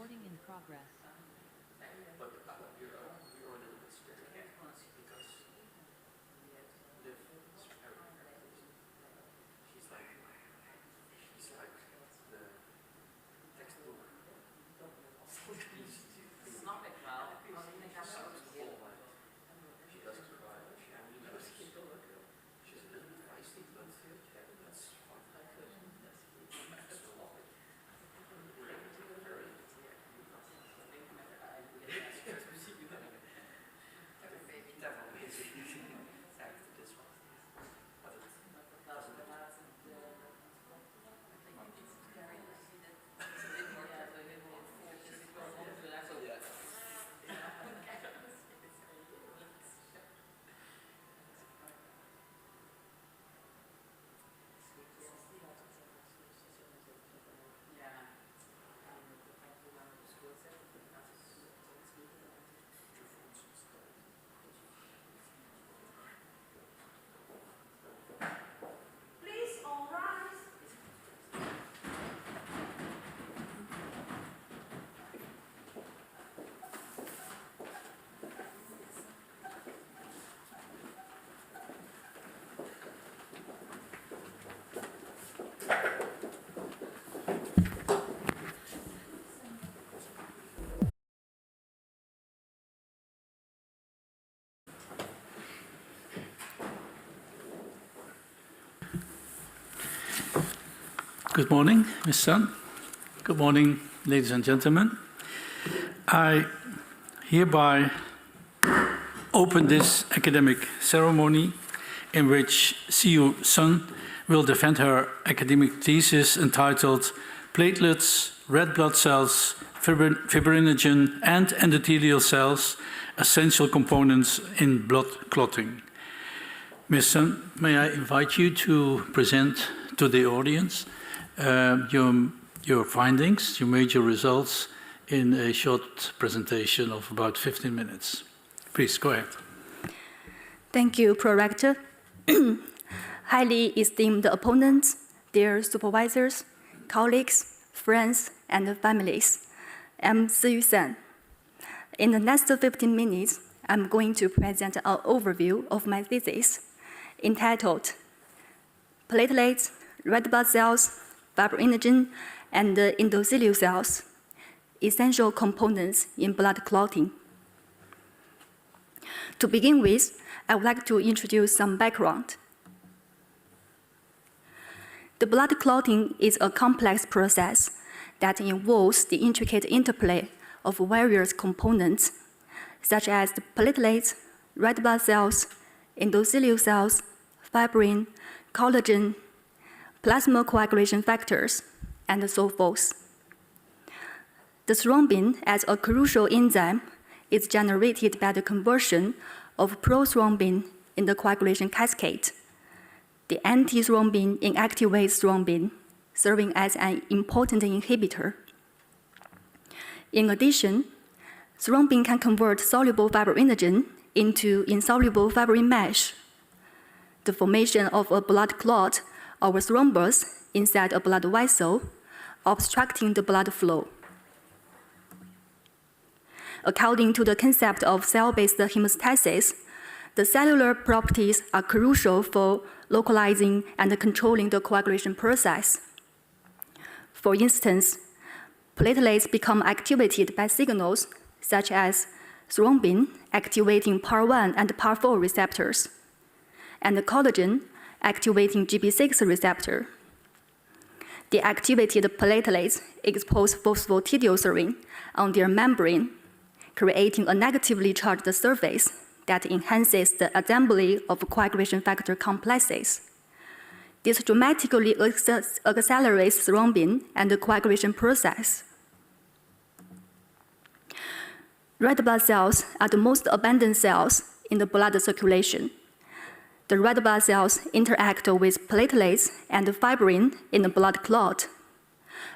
Recording in progress. But you're a little bit scared because Liv is very she's like the textbook. Snap ik wel. Als ik niet ga She doesn't cry. She's a little bit feisty, but that's fine. Good morning, Ms. Sun. Good morning, ladies and gentlemen. I hereby open this academic ceremony in which Siyu Sun will defend her academic thesis entitled Platelets, Red Blood Cells, Fibrinogen and Endothelial Cells, Essential Components in Blood Clotting. Ms. Sun, may I invite you to present to the audience your findings, your major results, in a short presentation of about 15 minutes. Please, go ahead. Thank you, Pro-Rector. Highly esteemed opponents, dear supervisors, colleagues, friends, and families. I'm Siyu Sun. In the next 15 minutes, I'm going to present an overview of my thesis entitled Platelets, Red Blood Cells, Fibrinogen, and Endothelial Cells, Essential Components in Blood Clotting. To begin with, I would like to introduce some background. The blood clotting is a complex process that involves the intricate interplay of various components, such as the platelets, red blood cells, endothelial cells, fibrin, collagen, plasma coagulation factors, and so forth. The thrombin, as a crucial enzyme, is generated by the conversion of prothrombin in the coagulation cascade. The antithrombin inactivates thrombin, serving as an important inhibitor. In addition, thrombin can convert soluble fibrinogen into insoluble fibrin mesh. The formation of a blood clot or thrombus inside a blood vessel, obstructing the blood flow. According to the concept of cell-based hemostasis, the cellular properties are crucial for localizing and controlling the coagulation process. For instance, platelets become activated by signals such as thrombin activating PAR1 and PAR4 receptors, and collagen activating GB6 receptor. The activated platelets expose phosphatidylserine on their membrane, creating a negatively charged surface that enhances the assembly of coagulation factor complexes. This dramatically accelerates thrombin and the coagulation process. Red blood cells are the most abundant cells in the blood circulation. The red blood cells interact with platelets and fibrin in the blood clot,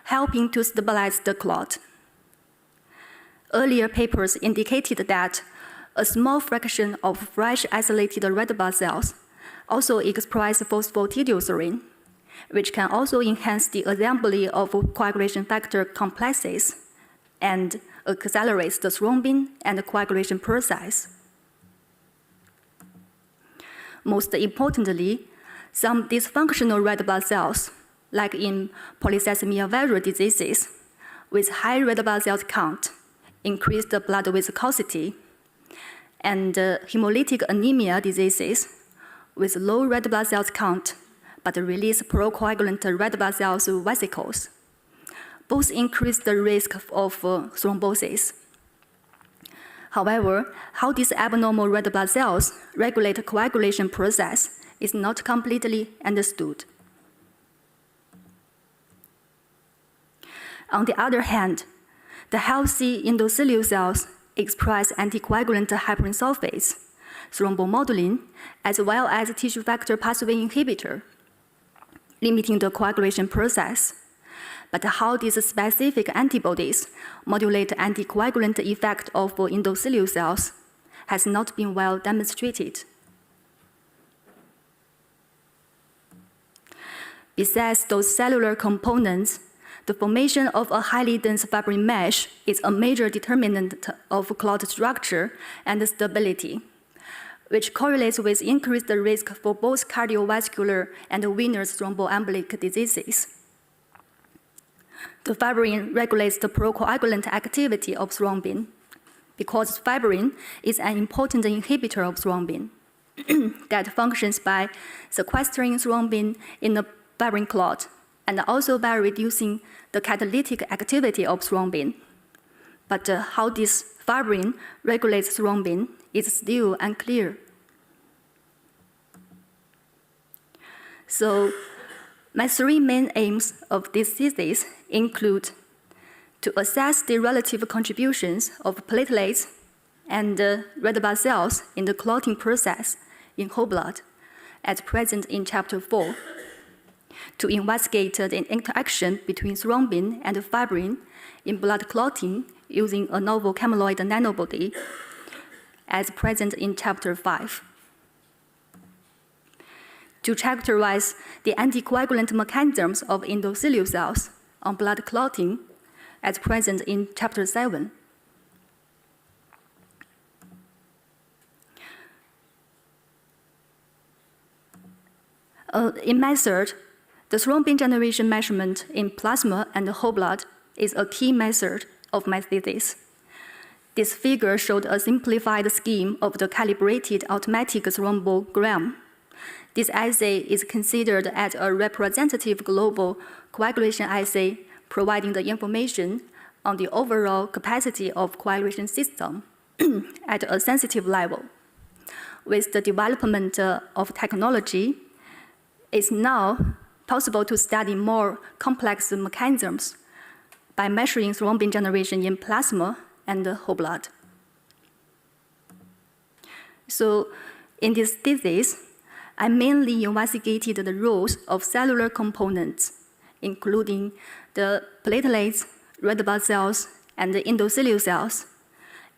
helping to stabilize the clot. Earlier papers indicated that a small fraction of fresh isolated red blood cells also express phosphatidylserine, which can also enhance the assembly of coagulation factor complexes and accelerates the thrombin and coagulation process. Most importantly, some dysfunctional red blood cells, like in polycythemia vera diseases, with high red blood cell count, increase the blood viscosity, and hemolytic anemia diseases with low red blood cells count, but release procoagulant red blood cells vesicles. Both increase the risk of thrombosis. However, how these abnormal red blood cells regulate the coagulation process is not completely understood. On the other hand, the healthy endothelial cells express anticoagulant heparin sulfates, thrombomodulin, as well as tissue factor pathway inhibitor, limiting the coagulation process. But how these specific antibodies modulate anticoagulant effect of endothelial cells has not been well demonstrated. Besides those cellular components, the formation of a highly dense fibrin mesh is a major determinant of clot structure and stability, which correlates with increased risk for both cardiovascular and venous thromboembolic diseases. The fibrin regulates the procoagulant activity of thrombin, because fibrin is an important inhibitor of thrombin that functions by sequestering thrombin in the fibrin clot and also by reducing the catalytic activity of thrombin. But how this fibrin regulates thrombin is still unclear. So, my three main aims of this thesis include to assess the relative contributions of platelets and red blood cells in the clotting process in whole blood, as present in Chapter 4, to investigate the interaction between thrombin and fibrin in blood clotting using a novel cameloid nanobody, as present in Chapter 5. To characterize the anticoagulant mechanisms of endothelial cells on blood clotting, as present in Chapter 7. In method, the thrombin generation measurement in plasma and whole blood is a key method of my thesis. This figure showed a simplified scheme of the calibrated automatic thrombogram. This assay is considered as a representative global coagulation assay, providing the information on the overall capacity of coagulation system at a sensitive level. With the development of technology, it's now possible to study more complex mechanisms by measuring thrombin generation in plasma and whole blood. So, in this thesis, I mainly investigated the roles of cellular components, including the platelets, red blood cells, and the endothelial cells,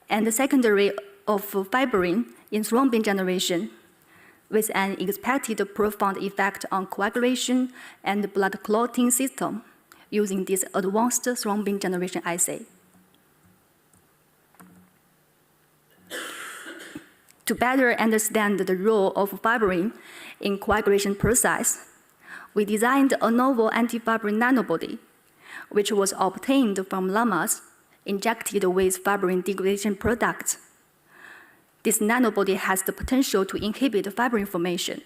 and the secondary of fibrin in thrombin generation, with an expected profound effect on coagulation and blood clotting system using this advanced thrombin generation assay. To better understand the role of fibrin in coagulation process, we designed a novel antifibrin nanobody, which was obtained from llamas injected with fibrin degradation products. This nanobody has the potential to inhibit fibrin formation,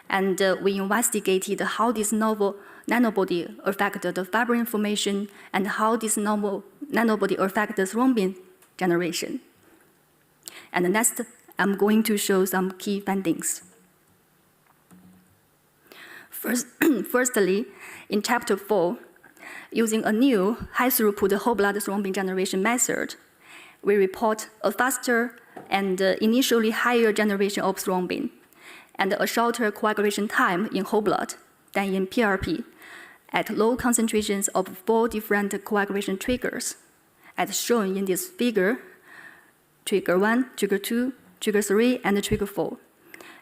and we investigated how this novel nanobody affected the fibrin formation and how this novel nanobody affected thrombin generation. And next, I'm going to show some key findings. Firstly, in Chapter 4, using a new high-throughput whole blood thrombin generation method, we report a faster and initially higher generation of thrombin and a shorter coagulation time in whole blood than in PRP at low concentrations of 4 different coagulation triggers, as shown in this figure: trigger 1, trigger 2, trigger 3, and trigger 4.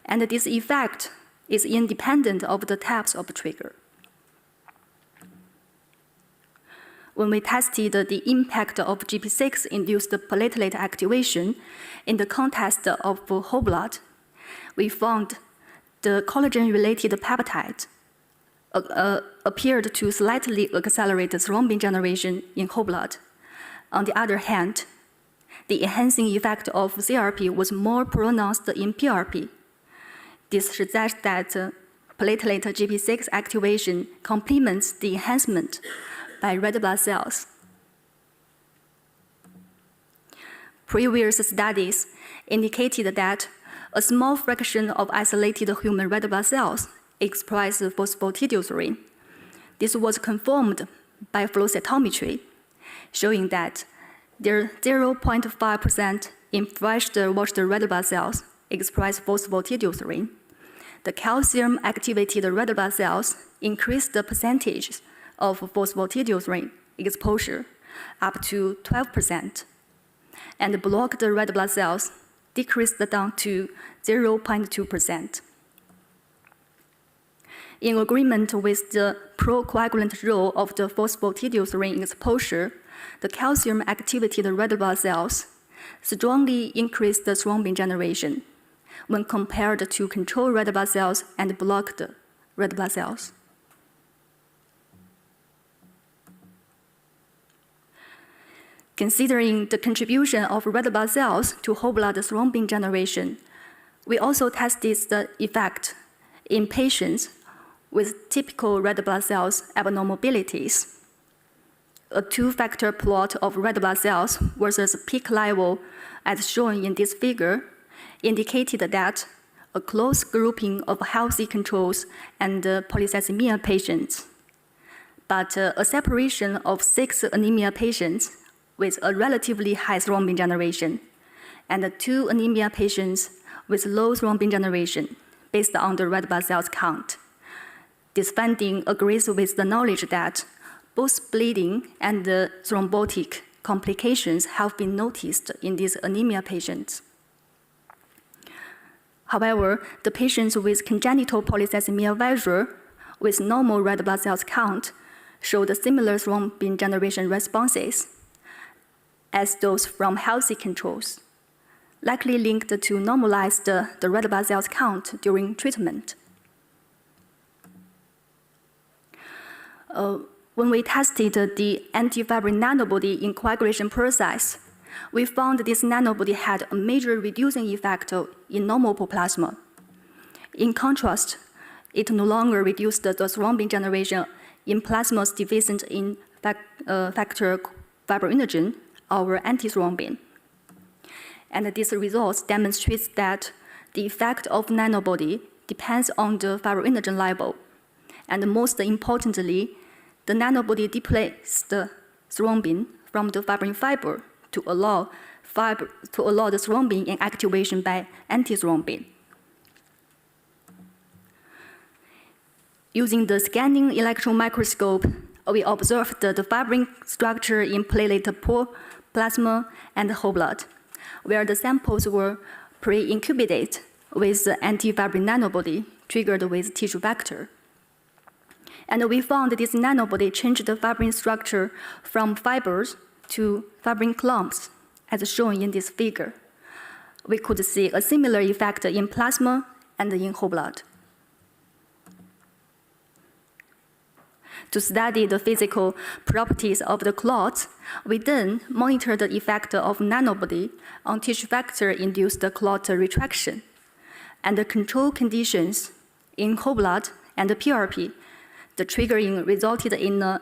And this effect is independent of the types of trigger. when we tested the impact of GP6-induced platelet activation in the context of whole blood, we found the collagen-related peptide appeared to slightly accelerate thrombin generation in whole blood. On the other hand, the enhancing effect of CRP was more pronounced in PRP. This suggests that platelet GP6 activation complements the enhancement by red blood cells. Previous studies indicated that a small fraction of isolated human red blood cells express phosphatidylserine. This was confirmed by flow cytometry, showing that there 0.5% in fresh washed red blood cells express phosphatidylserine. The calcium-activated red blood cells increased the percentage of phosphatidylserine exposure up to 12%, and blocked red blood cells decreased down to 0.2%. In agreement with the procoagulant role of the phosphatidylserine exposure, the calcium-activated red blood cells strongly increased the thrombin generation when compared to control red blood cells and blocked red blood cells. Considering the contribution of red blood cells to whole blood thrombin generation, we also tested the effect in patients with typical red blood cells abnormalities. A two-factor plot of red blood cells versus peak level, as shown in this figure, indicated that a close grouping of healthy controls and polycythemia patients, but a separation of 6 anemia patients with a relatively high thrombin generation, and 2 anemia patients with low thrombin generation based on the red blood cells count. This finding agrees with the knowledge that both bleeding and thrombotic complications have been noticed in these anemia patients. However, the patients with congenital polycythemia vera with normal red blood cells count showed similar thrombin generation responses as those from healthy controls, likely linked to normalized the red blood cells count during treatment. When we tested the antifibrin nanobody in coagulation process, we found this nanobody had a major reducing effect in normal plasma. In contrast, it no longer reduced the thrombin generation in plasmas deficient in factor fibrinogen, or antithrombin. And this result demonstrates that the effect of nanobody depends on the fibrinogen level. And most importantly, the nanobody depletes the thrombin from the fibrin fiber to allow the thrombin in activation by antithrombin. Using the scanning electron microscope, we observed the fibrin structure in platelet poor plasma and whole blood, where the samples were pre-incubated with the antifibrin nanobody triggered with tissue factor. And we found this nanobody changed the fibrin structure from fibers to fibrin clumps, as shown in this figure. We could see a similar effect in plasma and in whole blood. To study the physical properties of the clots, we then monitored the effect of nanobody on tissue factor-induced clot retraction. And the control conditions in whole blood and PRP, the triggering resulted in a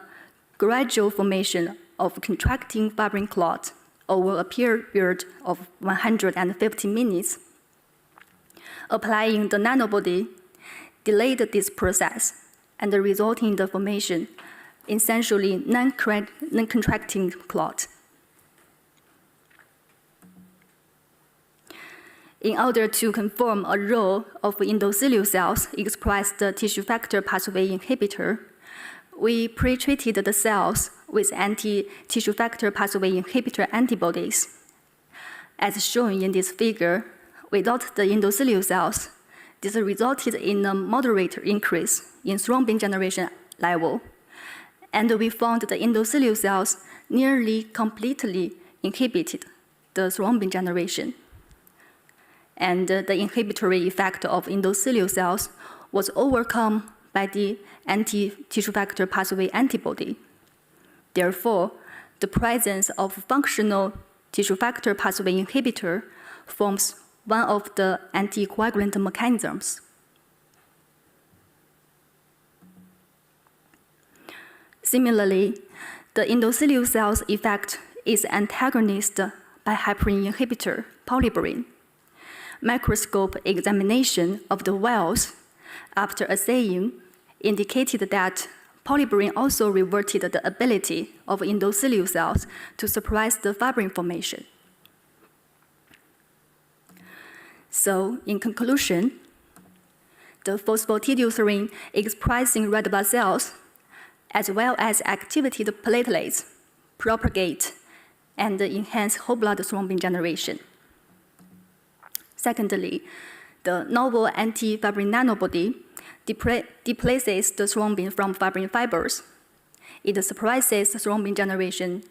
gradual formation of contracting fibrin clot over a period of 150 minutes. Applying the nanobody delayed this process and resulting in the formation essentially non-contracting clot. In order to confirm a role of endothelial cells express the tissue factor pathway inhibitor, we pre-treated the cells with anti-tissue factor pathway inhibitor antibodies. As shown in this figure, without the endothelial cells, this resulted in a moderate increase in thrombin generation level. And we found the endothelial cells nearly completely inhibited the thrombin generation. And the inhibitory effect of endothelial cells was overcome by the anti-tissue factor pathway antibody. Therefore, the presence of functional tissue factor pathway inhibitor forms one of the anticoagulant mechanisms. Similarly, the endothelial cells effect is antagonized by heparin inhibitor, polyborine. Microscope examination of the wells after assaying indicated that polyborine also reverted the ability of endothelial cells to suppress the fibrin formation. So, in conclusion, the phosphatidylserine expressing red blood cells, as well as activated platelets, propagate and enhance whole blood thrombin generation. Secondly, the novel anti-fibrin nanobody displaces the thrombin from fibrin fibers. It suppresses thrombin generation,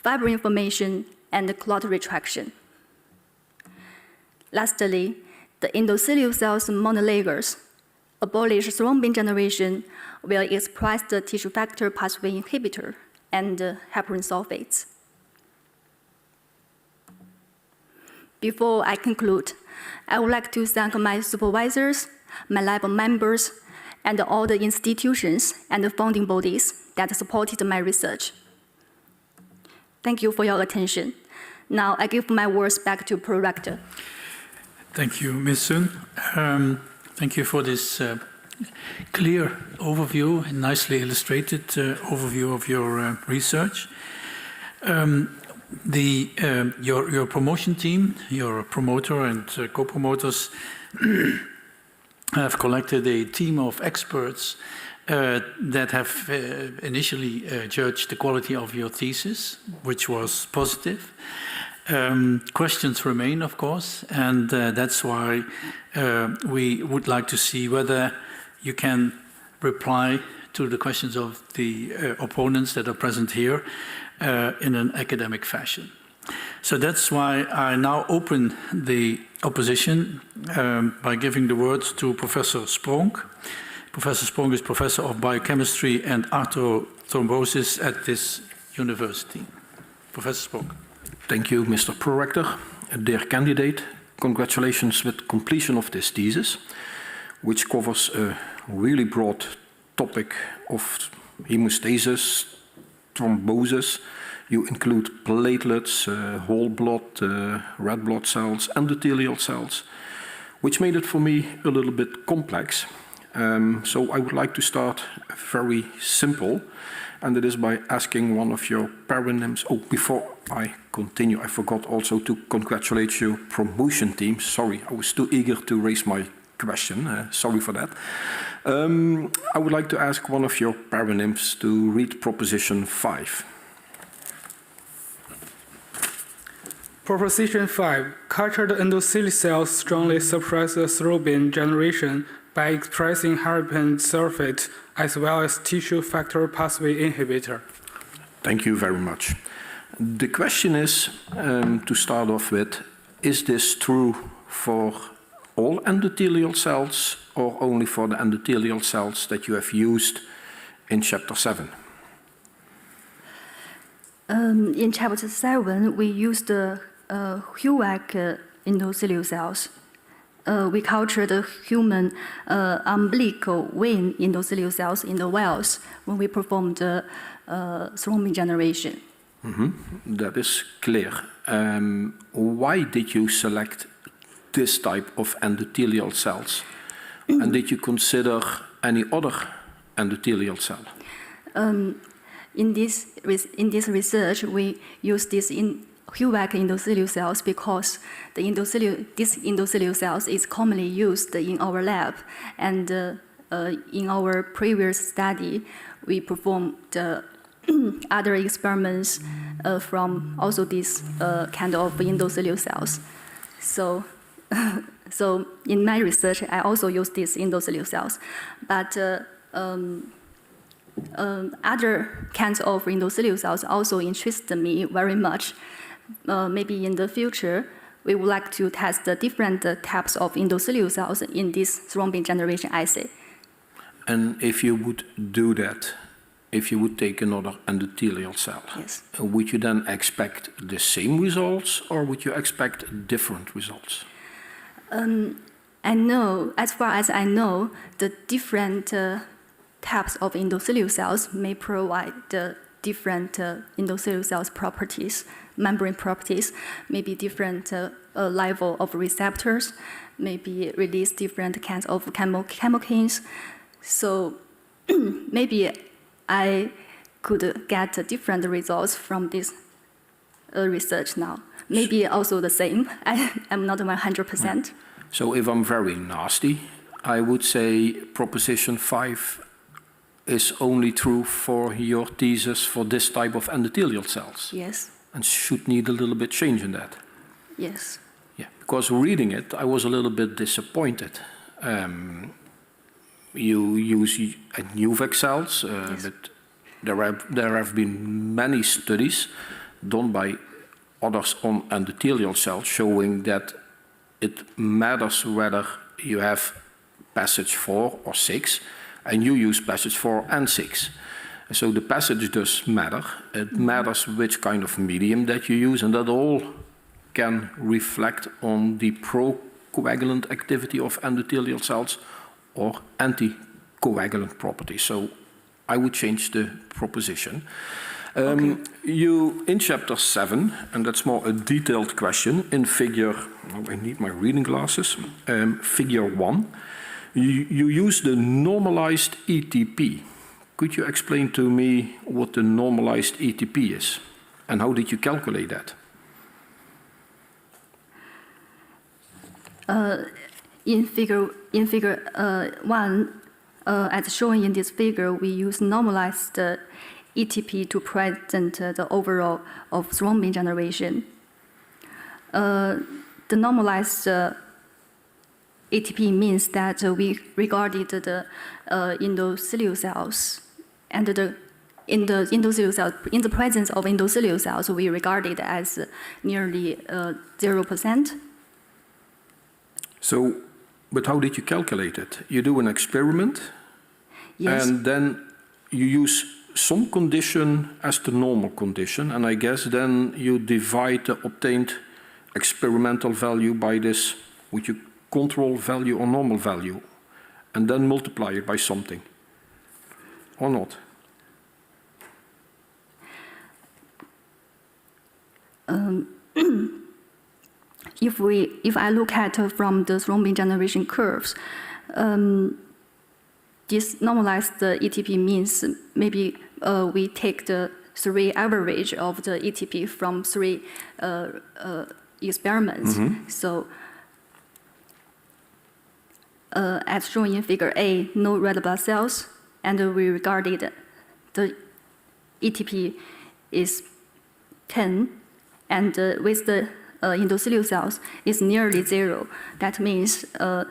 fibrin formation, and clot retraction. Lastly, the endothelial cells monolayers abolish thrombin generation will express the tissue factor pathway inhibitor and heparin sulfates. Before I conclude, I would like to thank my supervisors, my lab members, and all the institutions and the funding bodies that supported my research. Thank you for your attention. Now I give my words back to Pro-Rector. Thank you, Ms. Sun. Thank you for this clear overview and nicely illustrated overview of your research. Your promotion team, your promoter and co-promoters have collected a team of experts that have initially judged the quality of your thesis, which was positive. Questions remain, of course, and that's why we would like to see whether you can reply to the questions of the opponents that are present here in an academic fashion. So that's why I now open the opposition by giving the word to Professor Sprong. Professor Sprong is Professor of Biochemistry and Arthrothrombosis at this university. Professor Sprong. Thank you, Mr. Pro-Rector. Dear candidate, congratulations with completion of this thesis, which covers a really broad topic of hemostasis, thrombosis. You include platelets, whole blood, red blood cells, endothelial cells, which made it for me a little bit complex. So I would like to start very simple, and it is by asking one of your paronyms. Oh, before I continue, I forgot also to congratulate your promotion team. Sorry, I was too eager to raise my question. Sorry for that. I would like to ask one of your paronyms to read Proposition 5. Proposition 5. Cultured endothelial cells strongly suppress the thrombin generation by expressing heparin sulfate as well as tissue factor pathway inhibitor. Thank you very much. The question is, to start off with, is this true for all endothelial cells or only for the endothelial cells that you have used in Chapter 7? In Chapter 7, we used HUAC endothelial cells. We cultured the human umbilical vein endothelial cells in the wells when we performed thrombin generation. That is clear. Why did you select this type of endothelial cells? And did you consider any other endothelial cell? In this research, we use this in HUAC endothelial cells because this endothelial cells is commonly used in our lab. And in our previous study, we performed other experiments from also this kind of endothelial cells. So in my research, I also use these endothelial cells. But other kinds of endothelial cells also interest me very much. Maybe in the future, we would like to test the different types of endothelial cells in this thrombin generation assay. And if you would do that, if you would take another endothelial cell, Yes. would you then expect the same results or would you expect different results? I know, as far as I know, the different types of endothelial cells may provide different endothelial cells properties, membrane properties, maybe different level of receptors, maybe release different kinds of chemokines. So maybe I could get different results from this research now. Maybe also the same. I'm not 100%. So if I'm very nasty, I would say proposition 5 is only true for your thesis for this type of endothelial cells. Yes. And should need a little bit change in that. Yes. Yeah, because reading it, I was a little bit disappointed. You use NuVec cells, Yes. but there have been many studies done by others on endothelial cells showing that it matters whether you have passage 4 or 6, and you use passage 4 and 6. So the passage does matter. It matters which kind of medium that you use, and that all can reflect on the pro-coagulant activity of endothelial cells or anti-coagulant properties. So I would change the proposition. Okay. You, in chapter 7, and that's more a detailed question, in figure, oh, I need my reading glasses, figure 1, you use the normalized ETP. Could you explain to me what the normalized ETP is? And how did you calculate that? In figure 1, as shown in this figure, we use normalized ETP to present the overall of thrombin generation. The normalized ETP means that we regarded the endothelial cells and in the presence of endothelial cells, we regard it as nearly 0%. So, but how did you calculate it? You do an experiment, Yes. and then you use some condition as the normal condition, and I guess then you divide the obtained experimental value by this, would you control value or normal value, and then multiply it by something, or not? If I look at from the thrombin generation curves, this normalized ETP means maybe we take the 3 average of the ETP from 3 experiments. So as shown in figure A, no red blood cells, and we regarded the ETP is 10, and with the endothelial cells is nearly 0. That means the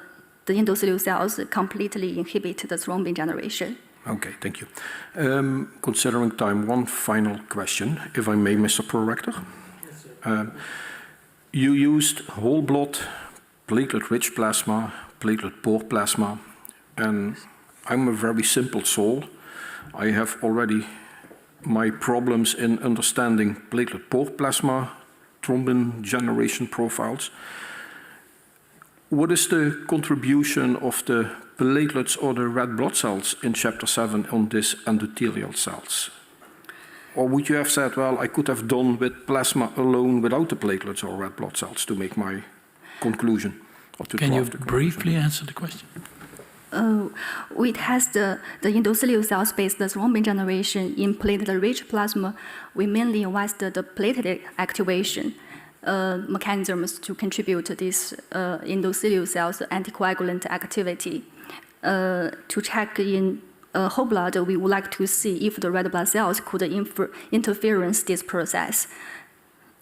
endothelial cells completely inhibit the thrombin generation. Okay, thank you. Considering time, one final question, if I may, Mr. Prorector. Yes, sir. You used whole blood, platelet-rich plasma, platelet-poor plasma, and I'm a very simple soul. I have already my problems in understanding platelet-poor plasma, thrombin generation profiles. What is the contribution of the platelets or the red blood cells in chapter 7 on these endothelial cells? Or would you have said, well, I could have done with plasma alone without the platelets or red blood cells to make my conclusion? Or to Can you draft the conclusion? briefly answer the question? We test the endothelial cell-based thrombin generation in platelet-rich plasma. We mainly invested the platelet activation mechanisms to contribute to this endothelial cells anticoagulant activity. To check in whole blood, we would like to see if the red blood cells could interference this process.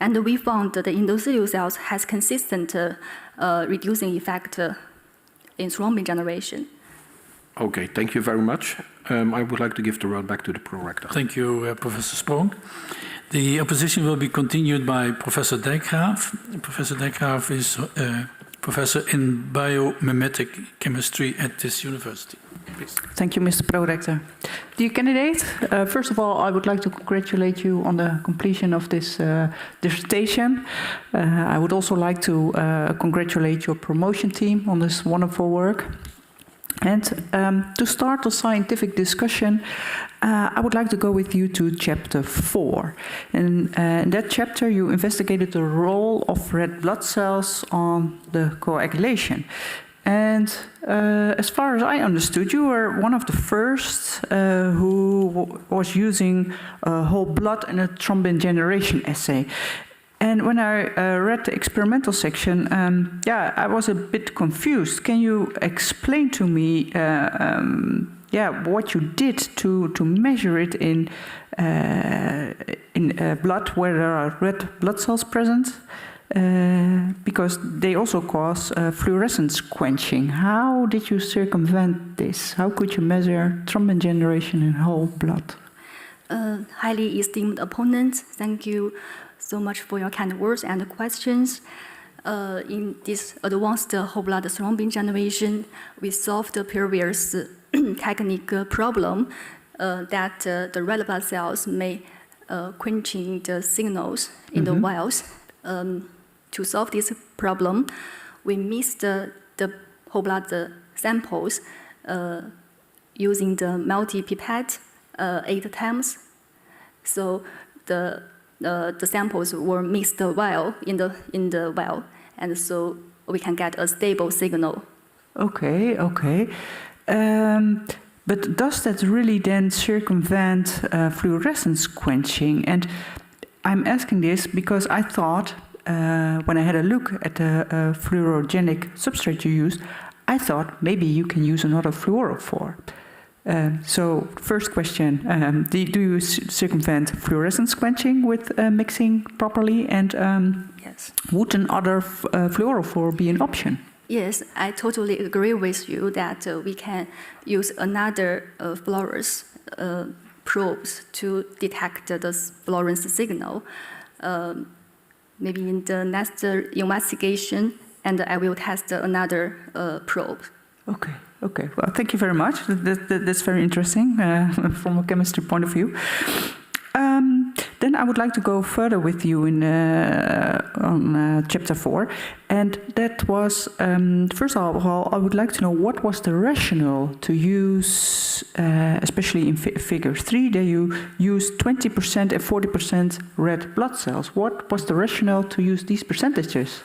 And we found that the endothelial cells has consistent reducing effect in thrombin generation. Okay, thank you very much. I would like to give the word back to the pro-rector. Thank you, Professor Sprong. The opposition will be continued by Professor Dijkgraaf. Professor Dijkgraaf is professor in biomimetic chemistry at this university. Please. Thank you, Mr. Pro-Rector. Dear candidate, first of all, I would like to congratulate you on the completion of this dissertation. I would also like to congratulate your promotion team on this wonderful work. And to start the scientific discussion, I would like to go with you to chapter 4. And in that chapter, you investigated the role of red blood cells on the coagulation. And as far as I understood, you were one of the first who was using whole blood in a thrombin generation assay. And when I read the experimental section, I was a bit confused. Can you explain to me, what you did to measure it in blood where there are red blood cells present? Because they also cause fluorescence quenching. How did you circumvent this? How could you measure thrombin generation in whole blood? Highly esteemed opponent, thank you so much for your kind words and questions. In this advanced whole blood thrombin generation, we solved the previous technical problem that the red blood cells may quenching the signals in the vials. To solve this problem, we mixed the whole blood samples using the multi-pipette 8 times. So the samples were mixed well in the well, and so we can get a stable signal. Okay. But does that really then circumvent fluorescence quenching? And I'm asking this because I thought, when I had a look at the fluorogenic substrate you used, I thought maybe you can use another fluorophore. So, first question, do you circumvent fluorescence quenching with mixing properly? And Yes. would another fluorophore be an option? Yes, I totally agree with you that we can use another fluorescence probes to detect the fluorescence signal. Maybe in the next investigation, and I will test another probe. Okay. Well, thank you very much. That's very interesting from a chemistry point of view. Then I would like to go further with you on chapter 4, and that was first of all, I would like to know what was the rationale to use, especially in figure 3, that you used 20% and 40% red blood cells. What was the rationale to use these percentages?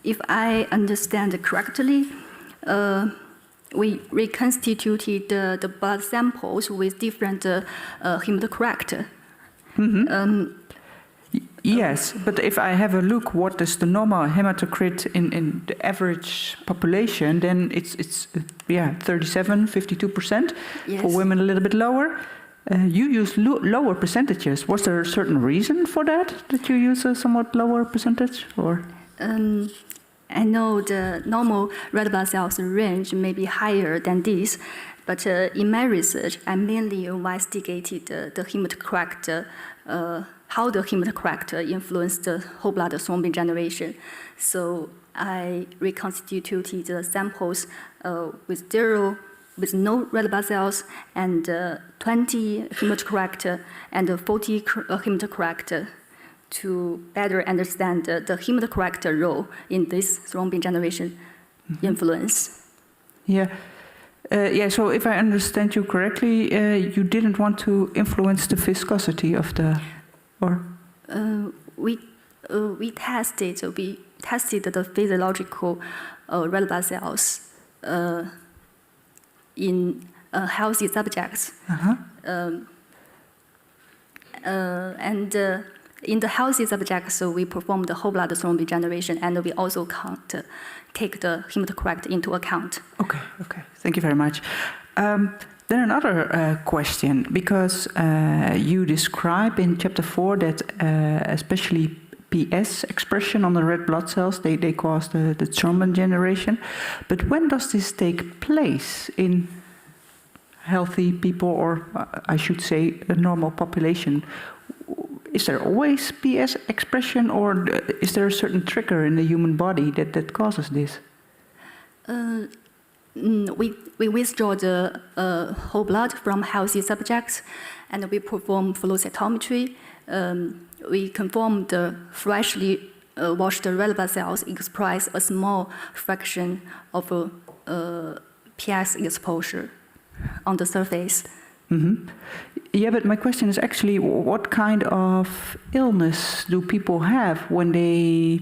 If I understand correctly, we reconstituted the blood samples with different hematocrit. Yes, but if I have a look, what is the normal hematocrit in the average population, then it's 37, 52%. Yes. For women, a little bit lower. You use lower percentages. Was there a certain reason for that you use a somewhat lower percentage, or? I know the normal red blood cells range may be higher than this, but in my research, I mainly investigated the hematocrit, how the hematocrit influenced the whole blood thrombin generation. So I reconstituted the samples with no red blood cells, and 20 hematocrit and 40 hematocrit, to better understand the hematocrit role in this thrombin generation influence. Yeah. So if I understand you correctly, you didn't want to influence the viscosity of the, or? We tested the physiological red blood cells in healthy subjects. And in the healthy subjects, we perform the whole blood thrombin generation, and we also take the hematocrit into account. Okay. Thank you very much. Then another question, because you describe in chapter 4 that especially PS expression on the red blood cells, they cause the thrombin generation. But when does this take place? In healthy people, or I should say a normal population, is there always PS expression, or is there a certain trigger in the human body that causes this? We withdraw the whole blood from healthy subjects, and we perform flow cytometry. We confirm the freshly washed red blood cells express a small fraction of PS exposure on the surface. Mm-hmm. Yeah, but my question is actually, what kind of illness do people have when they,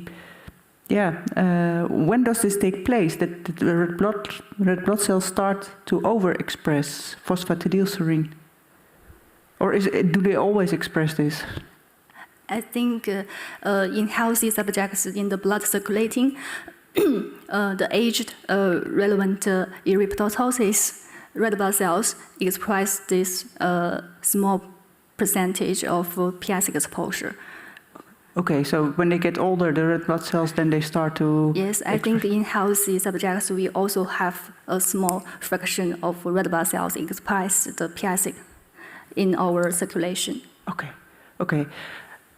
when does this take place, that the red blood cells start to overexpress phosphatidylserine? Or do they always express this? I think in healthy subjects in the blood circulating, the aged relevant erythrocytosis red blood cells express this small percentage of PS exposure. Okay, so when they get older, the red blood cells, then they start to... Yes, I think in healthy subjects, we also have a small fraction of red blood cells express the PS in our circulation. Okay, okay.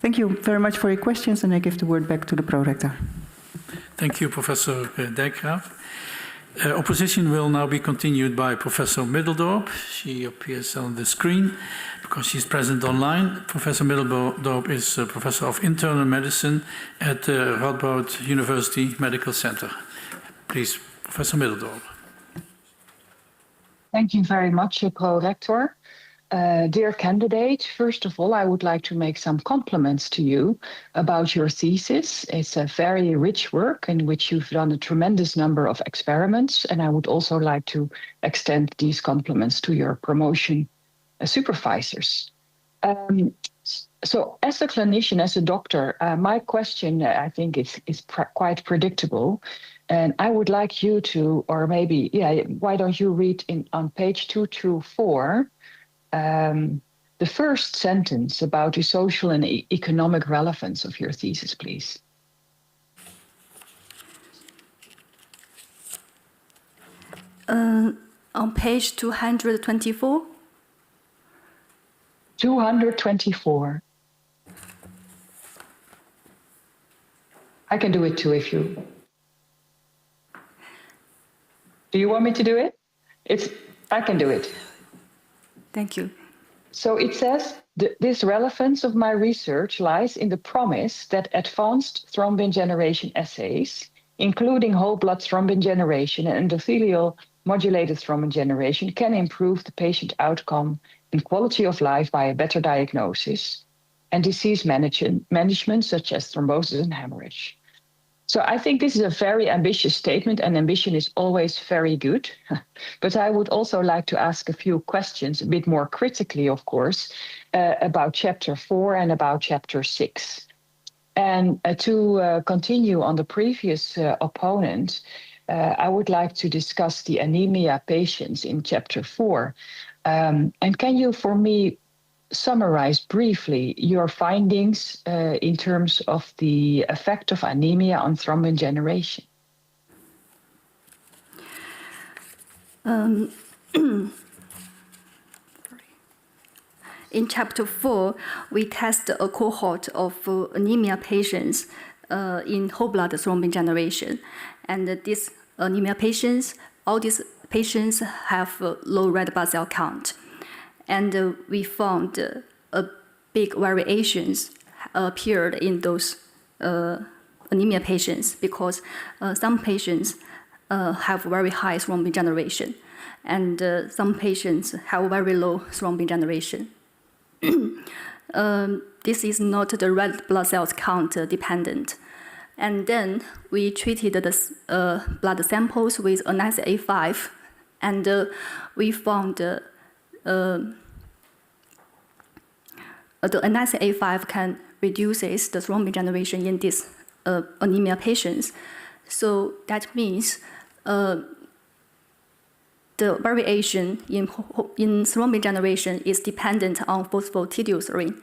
Thank you very much for your questions, and I give the word back to the prorector. Thank you, Professor Dijkgraaf. Opposition will now be continued by Professor Middeldorp. She appears on the screen because she's present online. Professor Middeldorp is a professor of internal medicine at the Radboud University Medical Center. Please, Professor Middeldorp. Thank you very much, Pro-Rector. Dear candidate, first of all, I would like to make some compliments to you about your thesis. It's a very rich work in which you've done a tremendous number of experiments, and I would also like to extend these compliments to your promotion supervisors. So as a clinician, as a doctor, my question, I think, is quite predictable. And I would like you to, or maybe, why don't you read on page 224, the first sentence about the social and economic relevance of your thesis, please. On page 224. 224. I can do it too if you... Do you want me to do it? I can do it. Thank you. So it says, this relevance of my research lies in the promise that advanced thrombin generation assays, including whole blood thrombin generation and endothelial modulated thrombin generation, can improve the patient outcome and quality of life by a better diagnosis and disease management such as thrombosis and hemorrhage. So I think this is a very ambitious statement, and ambition is always very good. But I would also like to ask a few questions, a bit more critically, of course, about Chapter 4 and about Chapter 6. And to continue on the previous opponent, I would like to discuss the anemia patients in Chapter 4. And can you, for me, summarize briefly your findings in terms of the effect of anemia on thrombin generation? In Chapter 4, we test a cohort of anemia patients in whole blood thrombin generation. And these anemia patients, all these patients have low red blood cell count. And we found big variations appeared in those anemia patients because some patients have very high thrombin generation and some patients have very low thrombin generation. This is not the red blood cells count dependent. And then we treated the blood samples with NSA5, and we found the NSA5 can reduces the thrombin generation in these anemia patients. So that means the variation in thrombin generation is dependent on phosphatidylserine.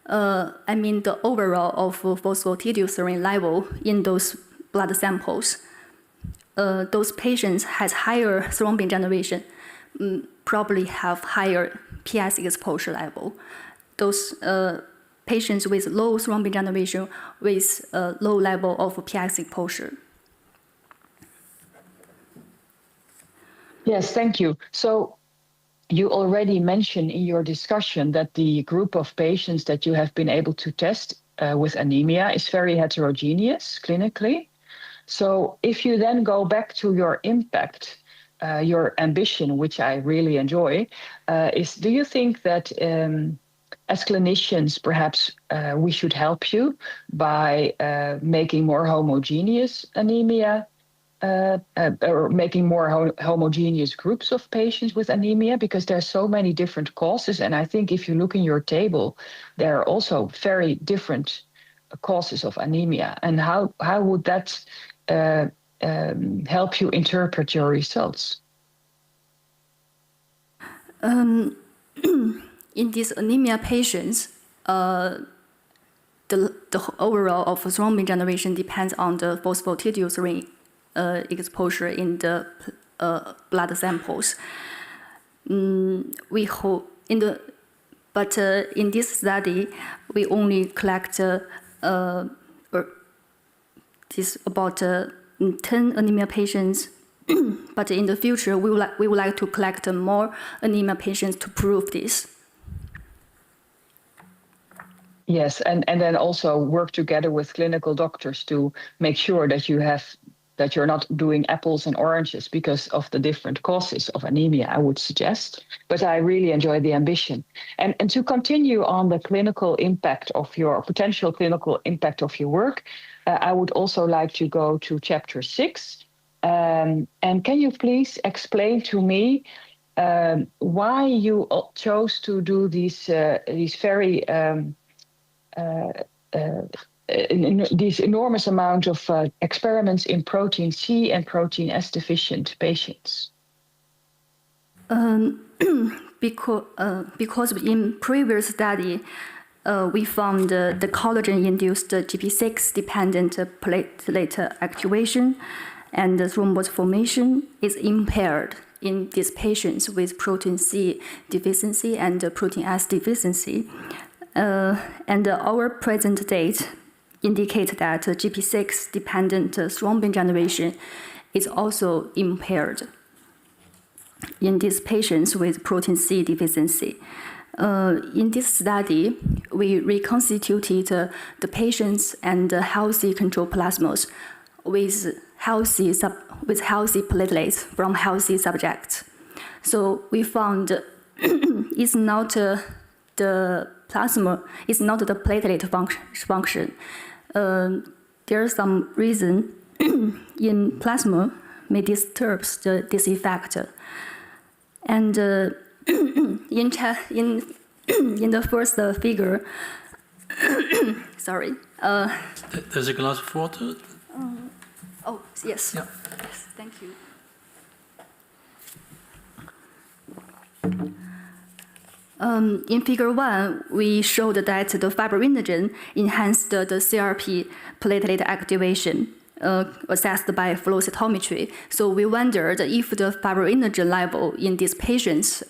I mean the overall of phosphatidylserine level in those blood samples. Those patients has higher thrombin generation. probably have higher PS exposure level. Those patients with low thrombin generation with a low level of PS exposure. Yes, thank you. So you already mentioned in your discussion that the group of patients that you have been able to test with anemia is very heterogeneous clinically. So if you then go back to your impact, your ambition, which I really enjoy, do you think that as clinicians, perhaps we should help you by making more homogeneous anemia, or making more homogeneous groups of patients with anemia, because there are so many different causes. And I think if you look in your table, there are also very different causes of anemia. And how would that help you interpret your results? In these anemia patients, the overall of thrombin generation depends on the phosphatidylserine exposure in the blood samples. We hope but in this study, we only collect about 10 anemia patients. But in the future, we would like to collect more anemia patients to prove this. Yes, and then also work together with clinical doctors to make sure that you're not doing apples and oranges because of the different causes of anemia, I would suggest. But I really enjoy the ambition. And to continue on the clinical impact of your potential clinical impact of your work, I would also like to go to chapter 6. And can you please explain to me why you chose to do these very these enormous amount of experiments in protein C and protein S deficient patients? Because in previous study, we found the collagen-induced GP6-dependent platelet activation and the thrombus formation is impaired in these patients with protein C deficiency and protein S deficiency. And our present data indicate that GP6-dependent thrombin generation is also impaired in these patients with protein C deficiency. In this study, we reconstituted the patients and healthy control plasmas with healthy platelets from healthy subjects. So we found it's not the plasma, it's not the platelet function. There's some reason in plasma may disturb this effect. And in the first figure, sorry. There's a glass of water. Oh, yes. Yeah. Yes, thank you. In figure 1, we showed that the fibrinogen enhanced the CRP platelet activation assessed by flow cytometry. So we wondered if the fibrinogen level in these patients'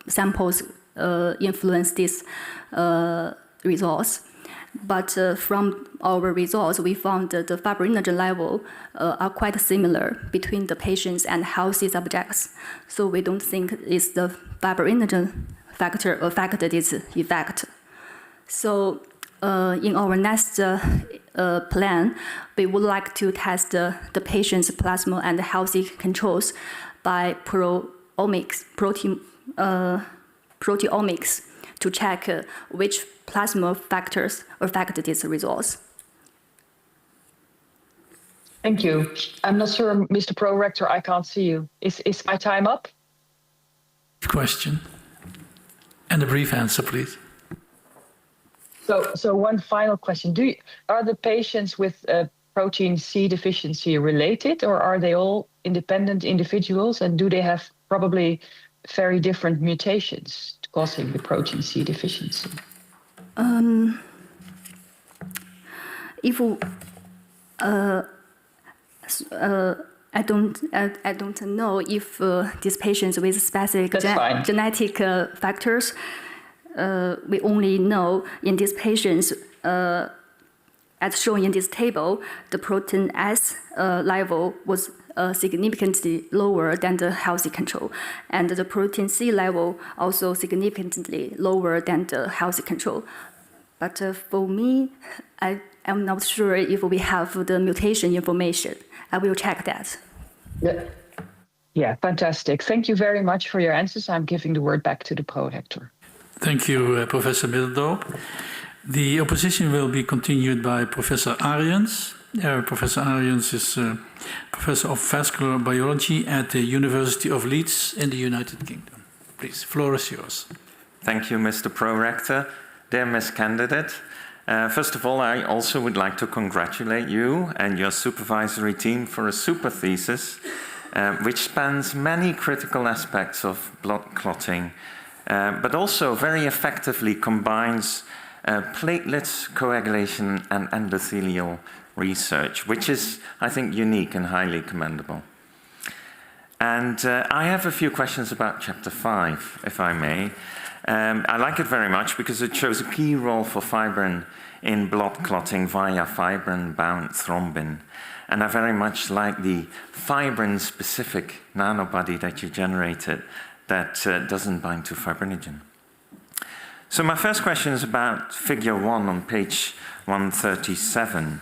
samples influence these results. But from our results, we found that the fibrinogen level are quite similar between the patients and healthy subjects. So we don't think it's the fibrinogen factor affected this effect. So in our next plan, we would like to test the patient's plasma and healthy controls by proteomics to check which plasma factors affect these results. Thank you. I'm not sure, Mr. Pro-Rector, I can't see you. Is my time up? Question. And a brief answer, please. So one final question. Are the patients with protein C deficiency related, or are they all independent individuals, and do they have probably very different mutations causing the protein C deficiency? I don't know if these patients with specific That's fine. genetic factors. We only know in these patients, as shown in this table, the protein S level was significantly lower than the healthy control, and the protein C level also significantly lower than the healthy control. But for me, I am not sure if we have the mutation information. I will check that. Yeah, fantastic. Thank you very much for your answers. I'm giving the word back to the prorector. Thank you, Professor Middeldorp. The opposition will be continued by Professor Ariens. Professor Ariens is Professor of Vascular Biology at the University of Leeds in the United Kingdom. Please, floor is yours. Thank you, Mr. Prorector. Dear Ms. Candidate, first of all, I also would like to congratulate you and your supervisory team for a super thesis, which spans many critical aspects of blood clotting, but also very effectively combines platelets, coagulation, and endothelial research, which is, I think, unique and highly commendable. And I have a few questions about Chapter 5, if I may. I like it very much because it shows a key role for fibrin in blood clotting via fibrin-bound thrombin. And I very much like the fibrin-specific nanobody that you generated that doesn't bind to fibrinogen. So my first question is about Figure 1 on page 137.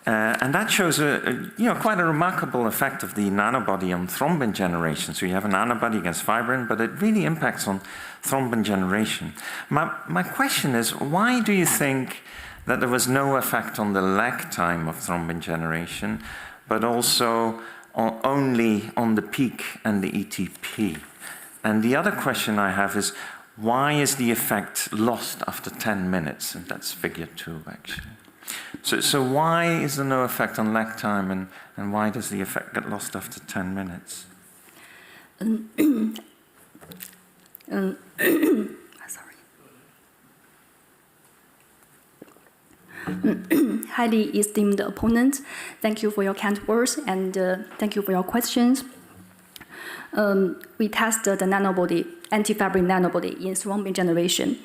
And that shows quite a remarkable effect of the nanobody on thrombin generation. So you have a nanobody against fibrin, but it really impacts on thrombin generation. My question is, why do you think that there was no effect on the lag time of thrombin generation, but also only on the peak and the ETP? And the other question I have is, why is the effect lost after 10 minutes? And that's Figure 2, actually. So why is there no effect on lag time, and why does the effect get lost after 10 minutes? Sorry. Highly esteemed opponent, thank you for your kind words and thank you for your questions. We tested the nanobody, antifibrin nanobody in thrombin generation.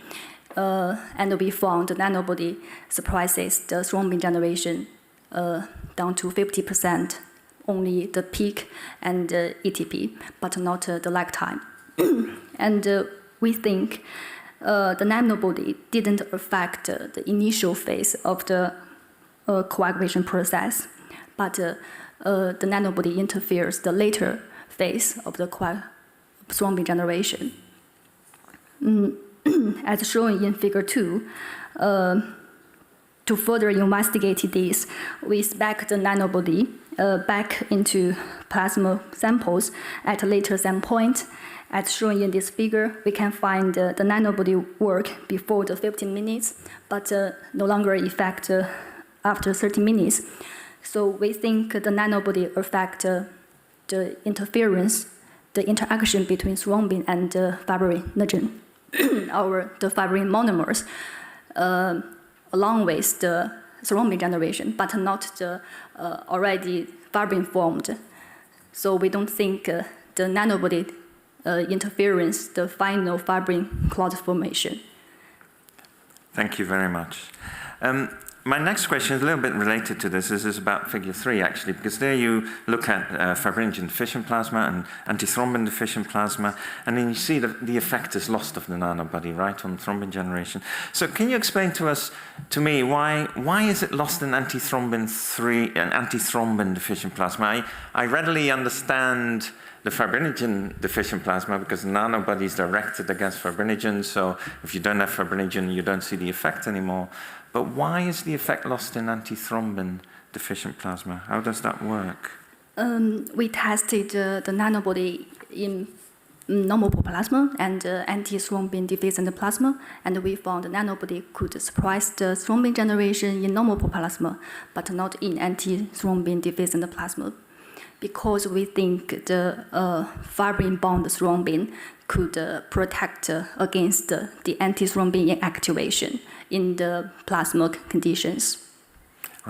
And we found the nanobody suppresses the thrombin generation down to 50%, only the peak and ETP, but not the lag time. And we think the nanobody didn't affect the initial phase of the coagulation process, but the nanobody interferes the later phase of the thrombin generation. As shown in Figure 2, to further investigate this, we spec the nanobody back into plasma samples at a later time point. As shown in this figure, we can find the nanobody work before the 15 minutes, but no longer effect after 30 minutes. So we think the nanobody affect the interference, the interaction between thrombin and fibrinogen. Or the fibrin monomers, along with the thrombin generation, but not the already fibrin formed. So we don't think the nanobody interference the final fibrin clot formation. Thank you very much. My next question is a little bit related to this. This is about Figure 3, actually, because there you look at fibrinogen-deficient plasma and antithrombin-deficient plasma, and then you see the effect is lost of the nanobody, right, on thrombin generation. So can you explain to me, why is it lost in antithrombin-deficient plasma? I readily understand the fibrinogen-deficient plasma because the nanobody is directed against fibrinogen, so if you don't have fibrinogen, you don't see the effect anymore. But why is the effect lost in antithrombin-deficient plasma? How does that work? We tested the nanobody in normal plasma and antithrombin-deficient plasma, and we found the nanobody could suppress the thrombin generation in normal plasma, but not in antithrombin-deficient plasma, because we think the fibrin-bound thrombin could protect against the antithrombin inactivation in the plasma conditions.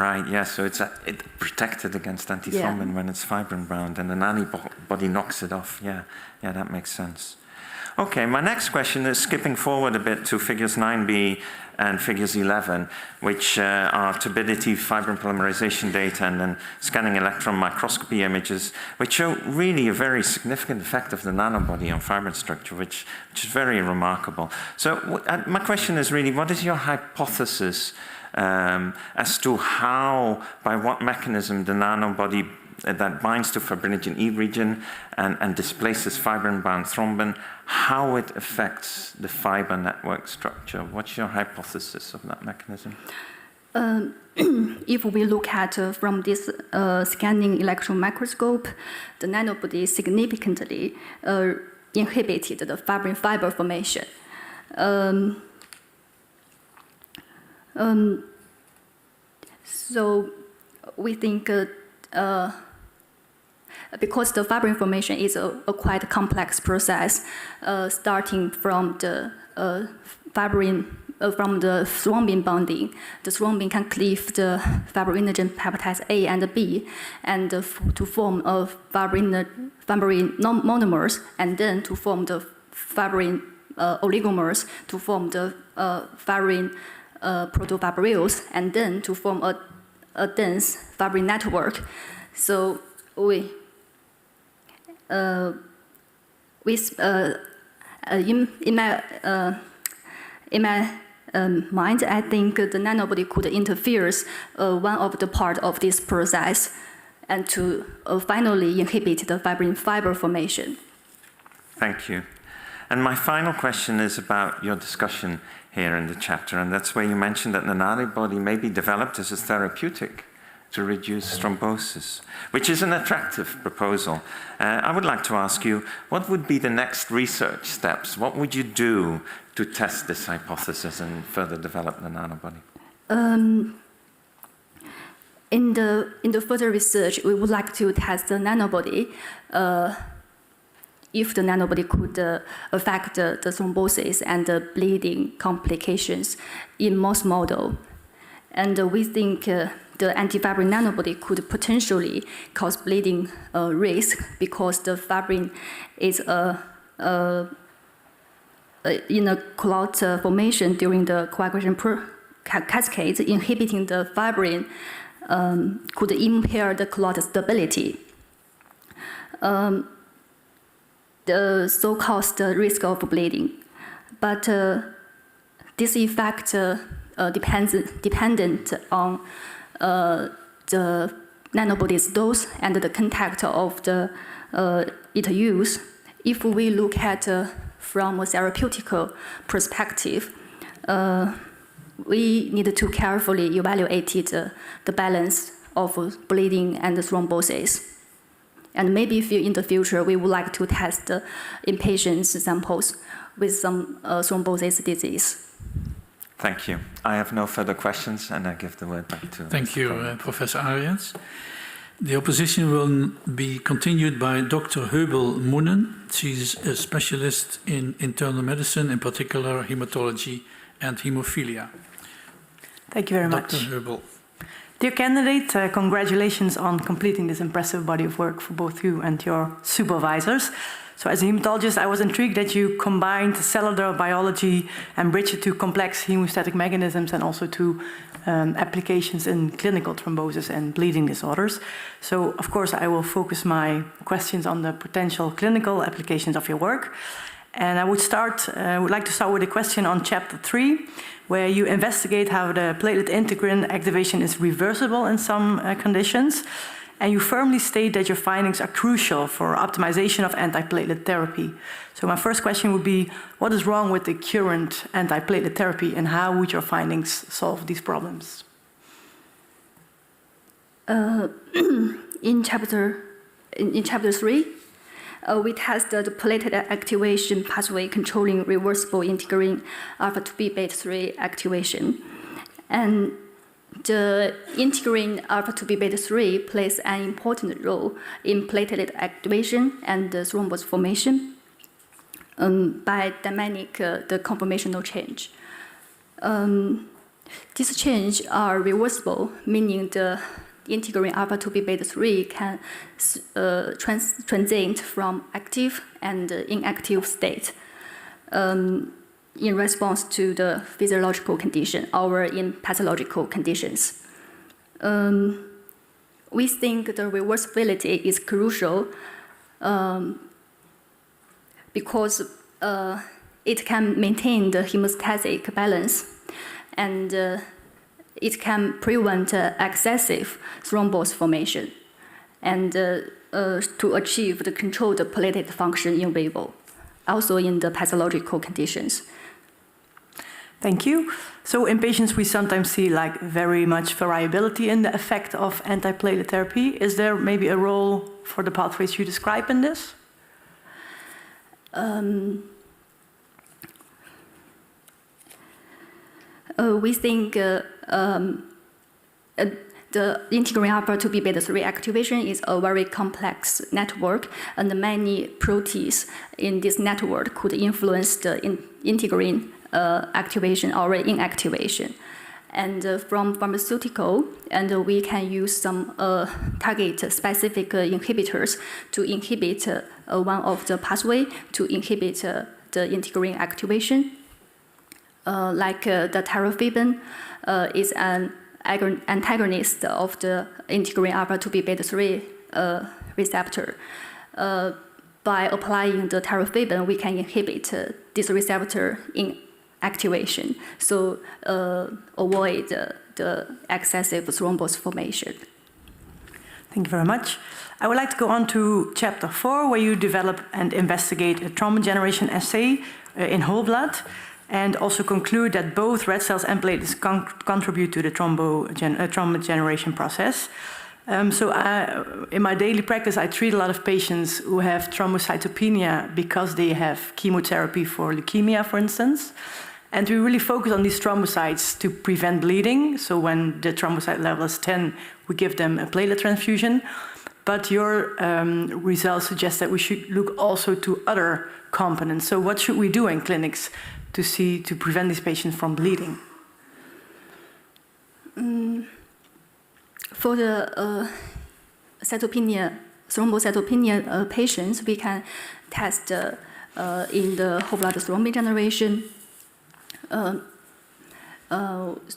Right, yeah, so it's protected against antithrombin when it's fibrin bound, and an antibody knocks it off. Yeah, that makes sense. Okay, my next question is skipping forward a bit to figures 9b and figures 11, which are turbidity, fibrin polymerization data, and then scanning electron microscopy images, which show really a very significant effect of the nanobody on fibrin structure, which is very remarkable. So my question is really, what is your hypothesis as to how, by what mechanism, the nanobody that binds to fibrinogen E region and displaces fibrin-bound thrombin, how it affects the fiber network structure? What's your hypothesis of that mechanism? If we look at from this scanning electron microscope, the nanobody significantly inhibited the fibrin fiber formation. So we think because the fibrin formation is a quite complex process, starting from the from the thrombin bonding, the thrombin can cleave the fibrinogen peptides A and B, and to form a fibrin monomers, and then to form the fibrin oligomers, to form the fibrin protofibrils, and then to form a dense fibrin network. So in my mind, I think the nanobody could interfere one of the part of this process, and to finally inhibit the fibrin fiber formation. Thank you. And my final question is about your discussion here in the chapter, and that's where you mentioned that the nanobody may be developed as a therapeutic to reduce thrombosis, which is an attractive proposal. I would like to ask you, what would be the next research steps? What would you do to test this hypothesis and further develop the nanobody? In the further research, we would like to test the nanobody, if the nanobody could affect the thrombosis and the bleeding complications in mouse model. And we think the antifibrin nanobody could potentially cause bleeding risk, because the fibrin is in a clot formation during the coagulation cascade. Inhibiting the fibrin could impair the clot stability. The so-called risk of bleeding. But this effect dependent on the nanobody's dose and the contact of the it use. If we look at from a therapeutic perspective, we need to carefully evaluate the balance of bleeding and thrombosis. And maybe if in the future we would like to test in patients samples with some thrombosis disease. Thank you. I have no further questions, and I give the word back to Thank you, Professor Ariens. The opposition will be continued by Dr. Heubel Moonen. She's a specialist in internal medicine, in particular hematology and hemophilia. Thank you very much. Dr. Heubel. Dear candidate, congratulations on completing this impressive body of work for both you and your supervisors. So as a hematologist, I was intrigued that you combined cellular biology and bridged it to complex hemostatic mechanisms and also to applications in clinical thrombosis and bleeding disorders. So, of course, I will focus my questions on the potential clinical applications of your work. And I would like to start with a question on chapter 3, where you investigate how the platelet integrin activation is reversible in some conditions. And you firmly state that your findings are crucial for optimization of antiplatelet therapy. So my first question would be, what is wrong with the current antiplatelet therapy, and how would your findings solve these problems? In chapter 3, we tested the platelet activation pathway controlling reversible integrin alpha 2b beta 3 activation. And the integrin alpha 2b beta 3 plays an important role in platelet activation and the thrombus formation by dynamic the conformational change. These changes are reversible, meaning the integrin alpha 2b beta 3 can transit from active and inactive state in response to the physiological condition or in pathological conditions. We think the reversibility is crucial because it can maintain the hemostatic balance and it can prevent excessive thrombus formation and to achieve the controlled platelet function in vivo, also in the pathological conditions. Thank you. So in patients, we sometimes see like very much variability in the effect of antiplatelet therapy. Is there maybe a role for the pathways you describe in this? We think the integrin alpha 2b beta 3 activation is a very complex network, and many proteins in this network could influence the integrin activation or inactivation. And from pharmaceutical, and we can use some target-specific inhibitors to inhibit one of the pathway to inhibit the integrin activation. Like the terafibin is an antagonist of the integrin alpha 2b beta 3 receptor. By applying the terafibin, we can inhibit this receptor in activation, so avoid the excessive thrombus formation. Thank you very much. I would like to go on to chapter 4, where you develop and investigate a thrombin generation assay in whole blood, and also conclude that both red cells and platelets contribute to the thrombin generation process. In my daily practice, I treat a lot of patients who have thrombocytopenia because they have chemotherapy for leukemia, for instance. And we really focus on these thrombocytes to prevent bleeding. So when the thrombocyte level is 10, we give them a platelet transfusion. But your results suggest that we should look also to other components. So what should we do in clinics to prevent these patients from bleeding? For the thrombocytopenia patients, we can test in the whole blood thrombin generation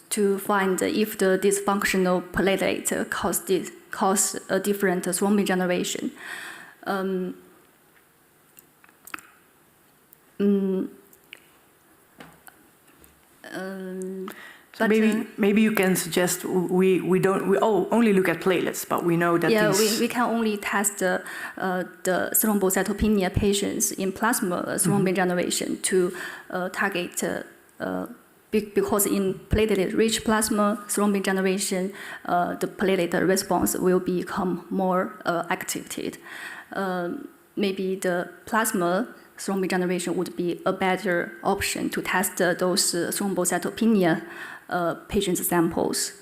to find if the dysfunctional platelet cause a different thrombin generation. So maybe you can suggest we only look at platelets, but we know that we can only test the thrombocytopenia patients in plasma thrombin generation to target because in platelet-rich plasma thrombin generation, the platelet response will become more activated. Maybe the plasma thrombin generation would be a better option to test those thrombocytopenia patient samples.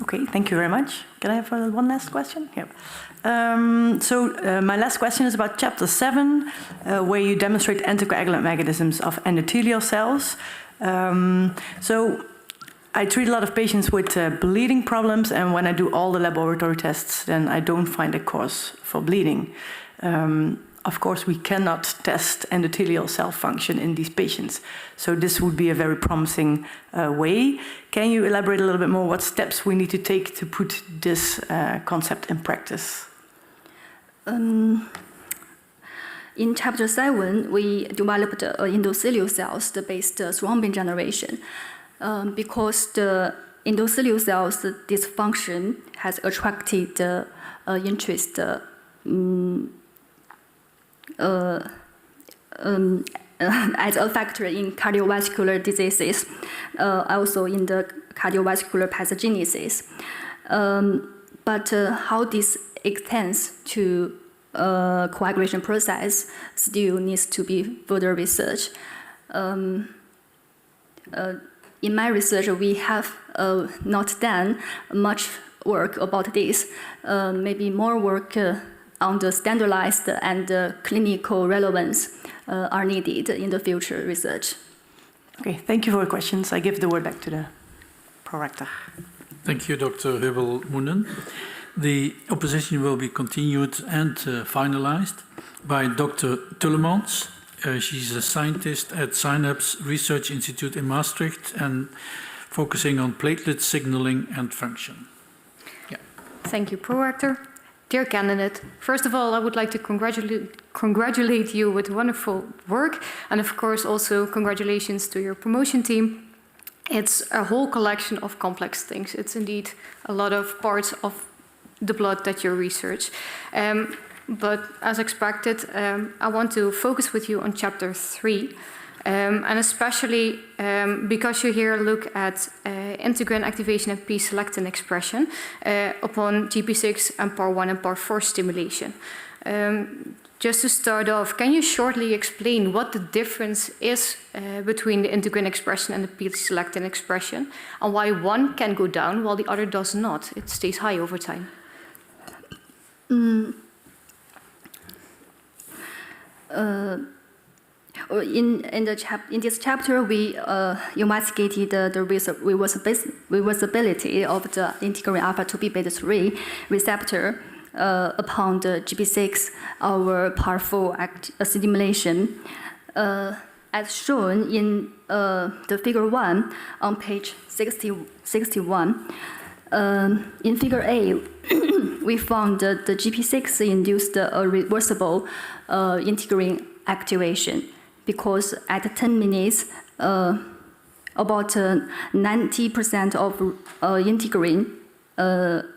Okay, thank you very much. Can I have one last question? Yeah. My last question is about chapter 7, where you demonstrate anticoagulant mechanisms of endothelial cells. So I treat a lot of patients with bleeding problems, and when I do all the laboratory tests, then I don't find a cause for bleeding. Of course, we cannot test endothelial cell function in these patients. So this would be a very promising way. Can you elaborate a little bit more what steps we need to take to put this concept in practice? In chapter 7, we developed endothelial cells based thrombin generation because the endothelial cells dysfunction has attracted interest as a factor in cardiovascular diseases, also in the cardiovascular pathogenesis. But how this extends to coagulation process still needs to be further researched. In my research, we have not done much work about this. Maybe more work on the standardized and clinical relevance are needed in the future research. Okay, thank you for your questions. I give the word back to the Prorector. Thank you, Dr. Hubbel-Moonen. The opposition will be continued and finalized by Dr. Tullemans. She's a scientist at Synapse Research Institute in Maastricht and focusing on platelet signaling and function. Thank you, Prorector. Dear candidate, first of all, I would like to congratulate you with wonderful work, and of course also congratulations to your promotion team. It's a whole collection of complex things. It's indeed a lot of parts of the blood that you research. But as expected, I want to focus with you on chapter 3. And especially because you here look at integrin activation and P-selectin expression upon GP6 and PAR1 and PAR4 stimulation. Just to start off, can you shortly explain what the difference is between the integrin expression and the P-selectin expression, and why one can go down while the other does not? It stays high over time. In this chapter, we investigated the reversibility of the integrin alpha 2b beta 3 receptor upon the GP6 or PAR4 stimulation, as shown in the figure 1 on page 61. In figure A, we found that the GP6 induced a reversible integrin activation, because at 10 minutes, about 90% of integrin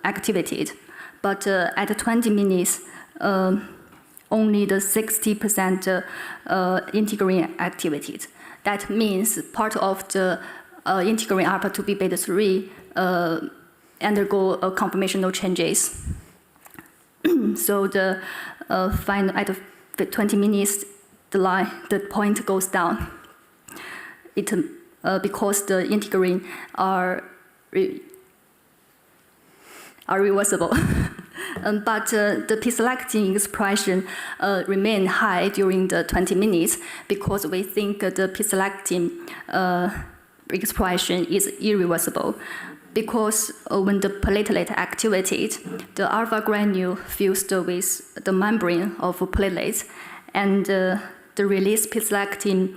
activated, but at 20 minutes, only the 60% integrin activated. That means part of the integrin alpha 2b beta 3 undergo conformational changes. So the at 20 minutes, the point goes down. Because the integrin are reversible. But the P-selectin expression remain high during the 20 minutes because we think the P-selectin expression is irreversible. Because when the platelet activated, the alpha granule fused with the membrane of platelets, and the released P-selectin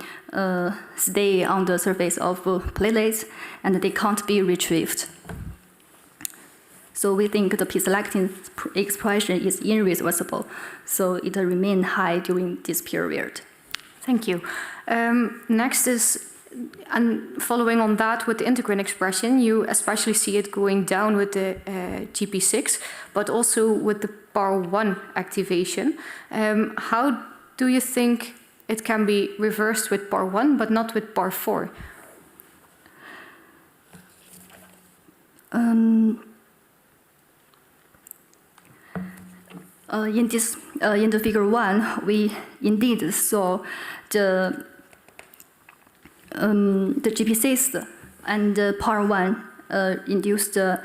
stay on the surface of platelets, and they can't be retrieved. So we think the P-selectin expression is irreversible, so it remains high during this period. Thank you. Next is, and following on that with the integrin expression, you especially see it going down with the GP6, but also with the PAR1 activation. How do you think it can be reversed with PAR1, but not with PAR4? In the figure 1, we indeed saw the GP6 and the PAR1 induced the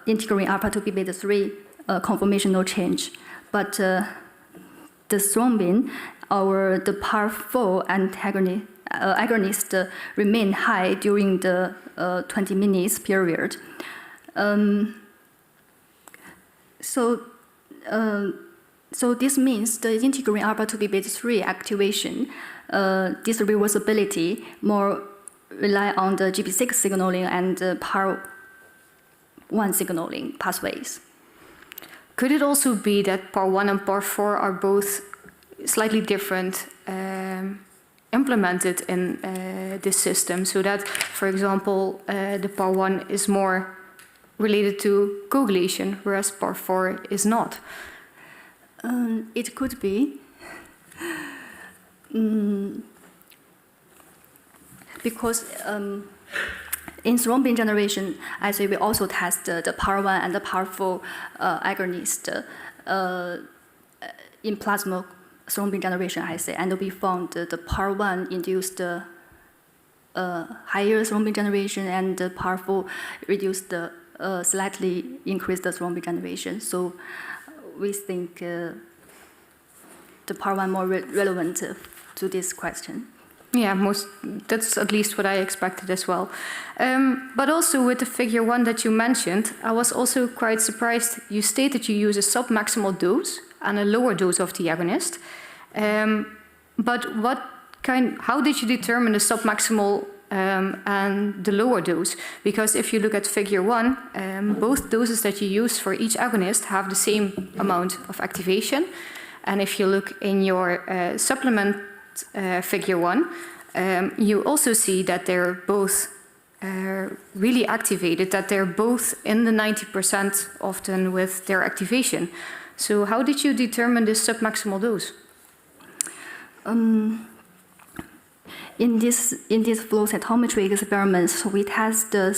integrin alpha 2b beta 3 conformational change, but the thrombin or the PAR4 agonist remain high during the 20 minutes period. So this means the integrin alpha 2b beta 3 activation, this reversibility more rely on the GP6 signaling and PAR1 signaling pathways. Could it also be that PAR1 and PAR4 are both slightly different implemented in this system, so that, for example, the PAR1 is more related to coagulation, whereas PAR4 is not? It could be. Because in thrombin generation, I say we also test the PAR1 and the PAR4 agonist in plasma thrombin generation, I say, and we found the PAR1 induced higher thrombin generation, and the PAR4 reduced slightly increased the thrombin generation. So we think the PAR1 more relevant to this question. Yeah, that's at least what I expected as well. But also with the figure 1 that you mentioned, I was also quite surprised. You stated you use a submaximal dose and a lower dose of the agonist. But how did you determine the submaximal and the lower dose? Because if you look at figure 1, both doses that you use for each agonist have the same amount of activation. And if you look in your supplement figure 1, you also see that they're both really activated, that they're both in the 90% often with their activation. So how did you determine this submaximal dose? In this flow cytometry experiments, we test the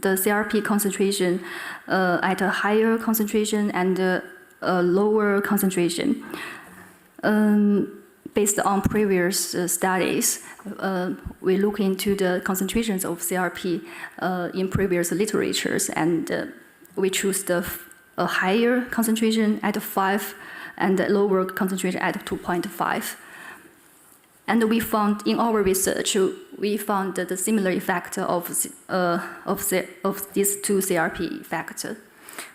CRP concentration at a higher concentration and a lower concentration. Based on previous studies, we look into the concentrations of CRP in previous literatures, and we choose a higher concentration at 5 and a lower concentration at 2.5. And we found in our research, we found the similar effect of these two CRP factors.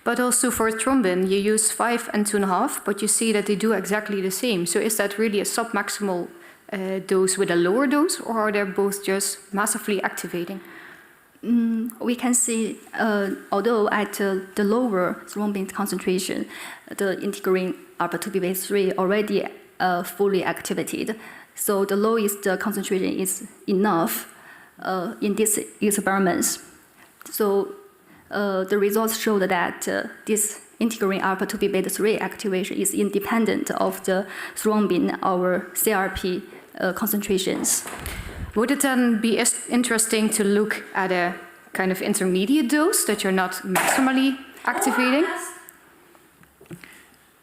But also for thrombin, you use 5 and 2.5, but you see that they do exactly the same. So is that really a submaximal dose with a lower dose, or are they both just massively activating? We can see, although at the lower thrombin concentration, the integrin alpha-2beta3 already fully activated. So the lowest concentration is enough in these experiments. So the results showed that this integrin alpha-2beta3 activation is independent of the thrombin or CRP concentrations. Would it then be interesting to look at a kind of intermediate dose that you're not maximally activating?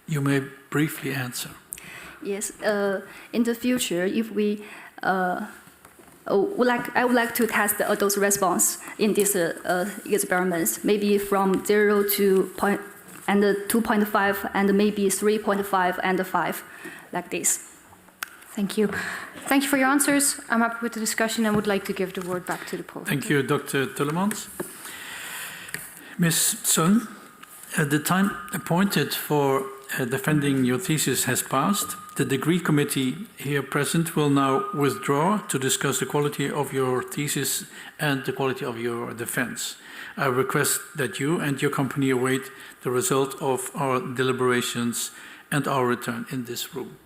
You may briefly answer. Yes, in the future, if we I would like to test the dose response in these experiments, maybe from 0 to 2.5 and maybe 3.5 and 5, like this. Thank you. Thank you for your answers. I'm happy with the discussion and would like to give the word back to the podium. Thank you, Dr. Tullemans. Ms. Sun, the time appointed for defending your thesis has passed. The degree committee here present will now withdraw to discuss the quality of your thesis and the quality of your defense. I request that you and your company await the result of our deliberations and our return in this room.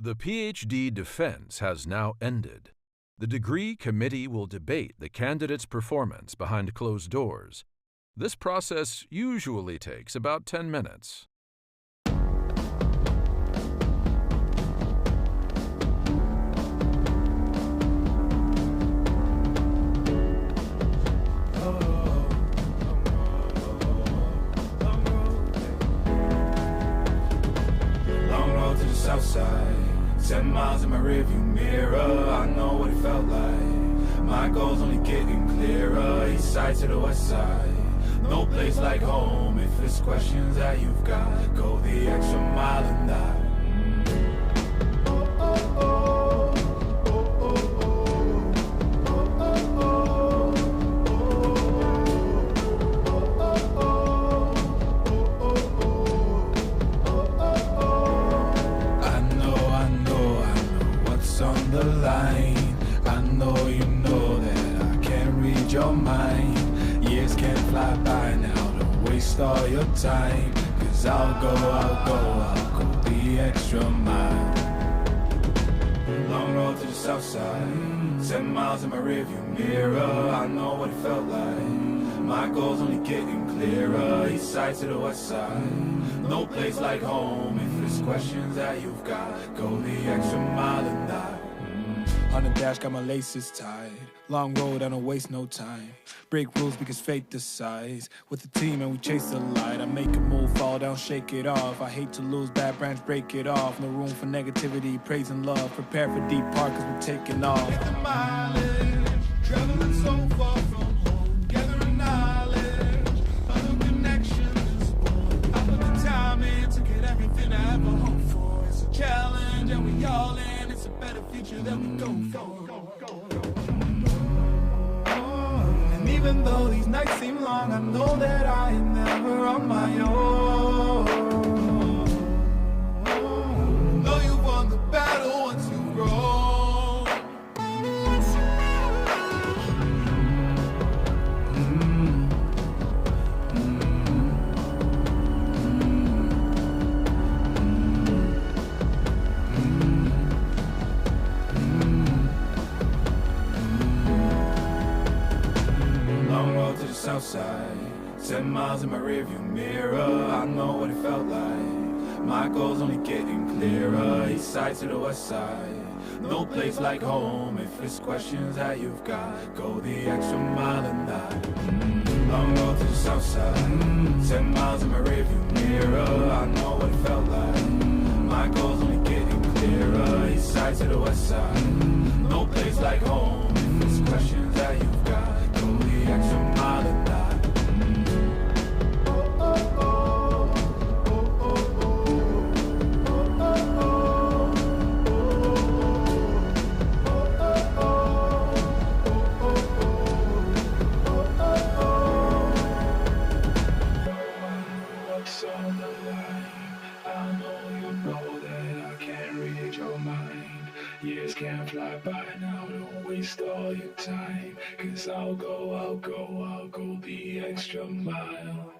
The PhD defense has now ended. The degree committee will debate the candidate's performance behind closed doors. This process usually takes about 10 minutes. Long road to the south side. 10 miles in my rearview mirror, I know what it felt like. My goals only getting clearer, east side to the west side. No place like home, if it's questions that you've got, go the extra mile and that. On the line, I know you know that I can't read your mind. Years can't fly by now, don't waste all your time. Cause I'll go the extra mile. Long road to the south side, 10 miles in my rearview mirror, I know what it felt like. My goals only getting clearer, east side to the west side. No place like home, if it's questions that you've got, go the extra mile and die. On the dash, got my laces tied. Long road, I don't waste no time. Break rules because fate decides. With the team and we chase the light. I make a move, fall down, shake it off. I hate to lose, bad branch, break it off. No room for negativity, praise and love. Prepare for deep part cause we're taking off. Traveling so far from home, gathering knowledge, other connections. I put the time in to get everything I ever hoped for. It's a challenge and we all in. It's a better future that we go for. And even though these nights seem long, I know that I am never on my own. Know you've won the battle once you've grown. Long road to the south side, 10 miles in my rearview mirror. I know what it felt like. My goal's only getting clearer. East side to the west side, no place like home. If it's questions that you've got, go the extra mile and that. Long road to the south side, 10 miles in my rearview mirror. I know what it felt like. My goal's only getting clearer. East side to the west side, no place like home. If it's questions that you've got, go the extra mile and that. What's on the line? I know you know that I can't read your mind. Years can't fly by now, don't waste all your time. 'Cause I'll go the extra mile.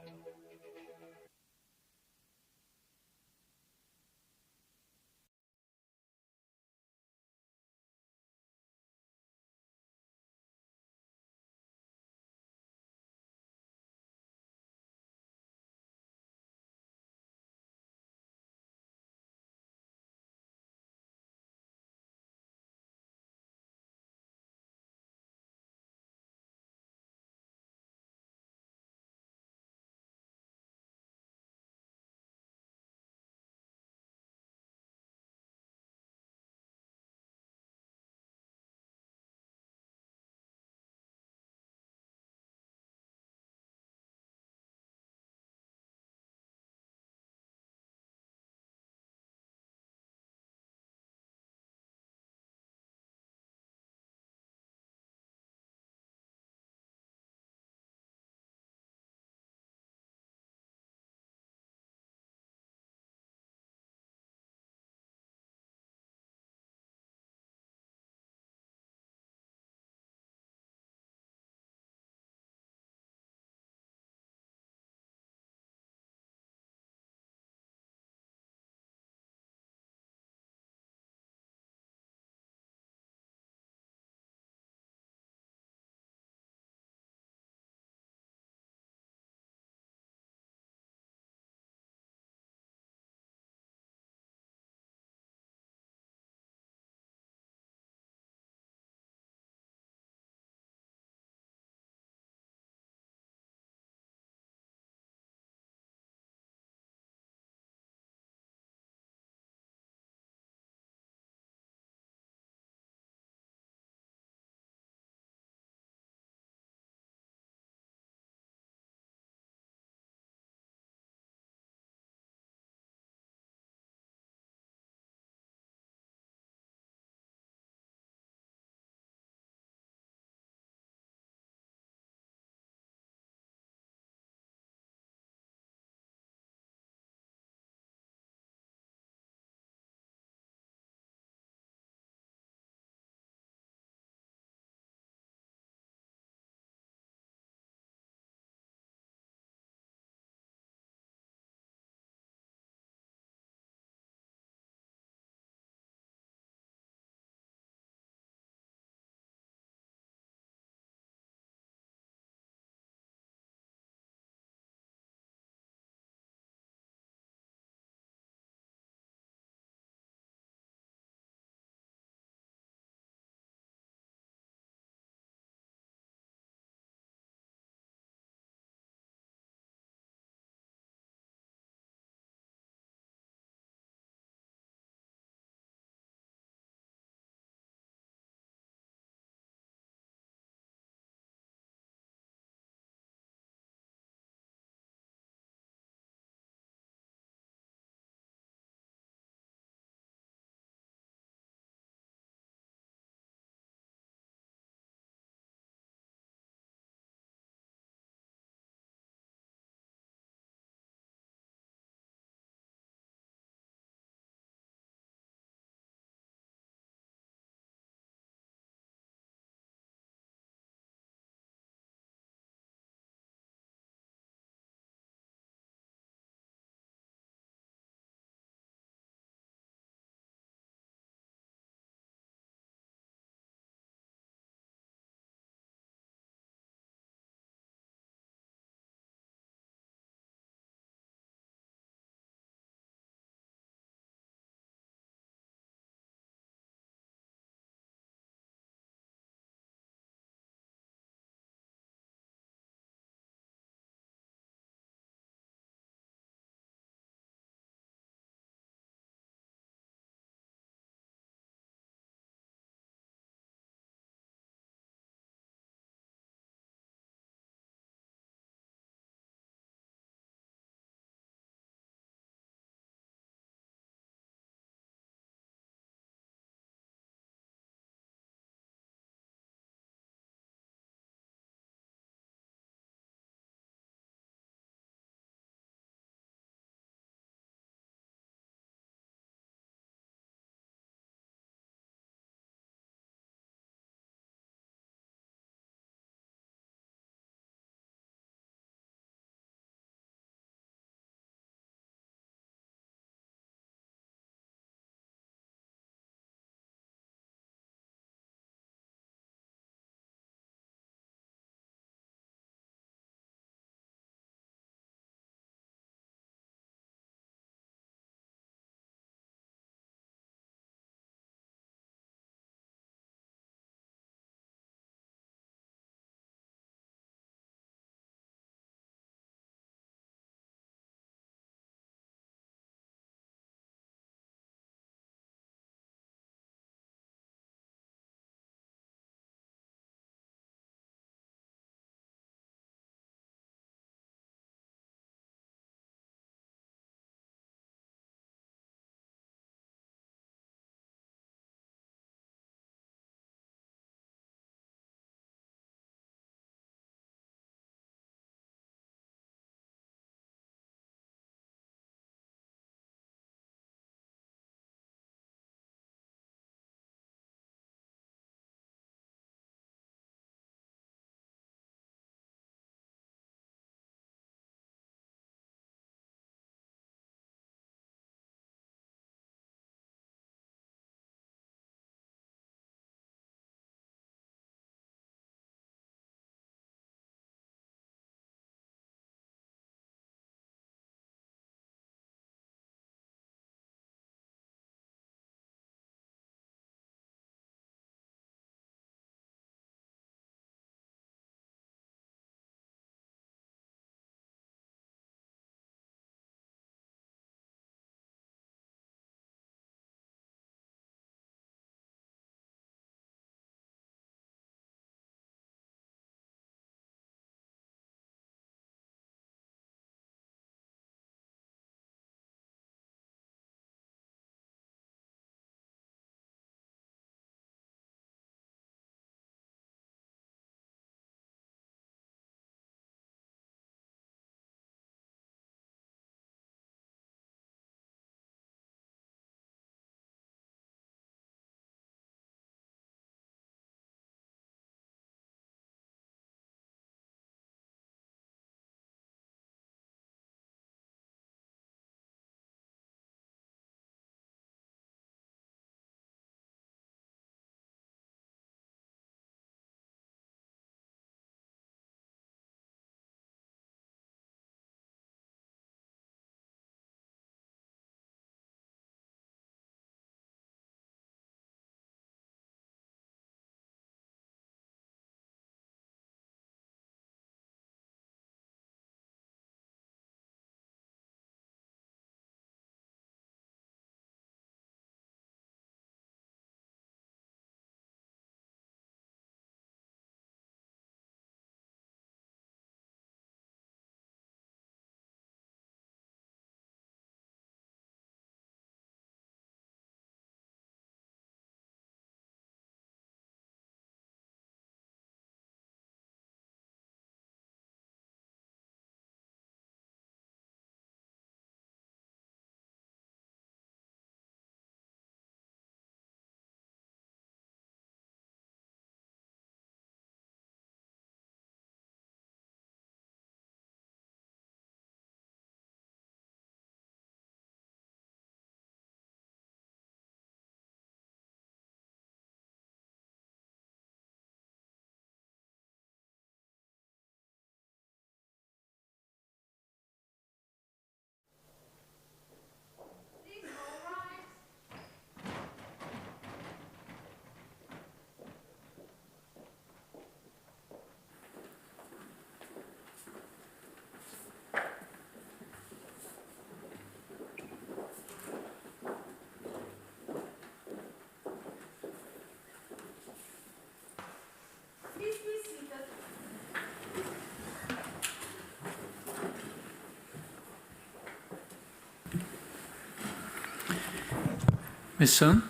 Ms. Sun.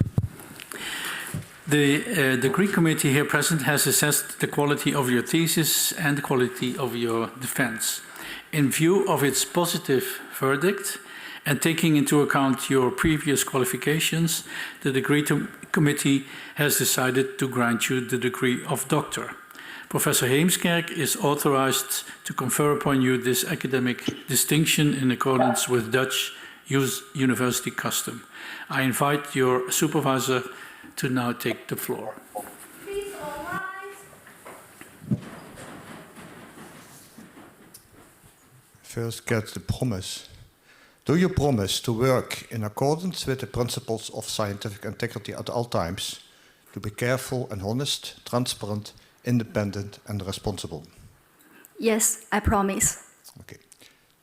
The degree committee here present has assessed the quality of your thesis and the quality of your defense. In view of its positive verdict and taking into account your previous qualifications, the degree committee has decided to grant you the degree of doctor. Professor Heemskerk is authorized to confer upon you this academic distinction in accordance with Dutch university custom. I invite your supervisor to now take the floor. Please all rise. First, get the promise. Do you promise to work in accordance with the principles of scientific integrity at all times, to be careful and honest, transparent, independent and responsible? Yes, I promise. Okay.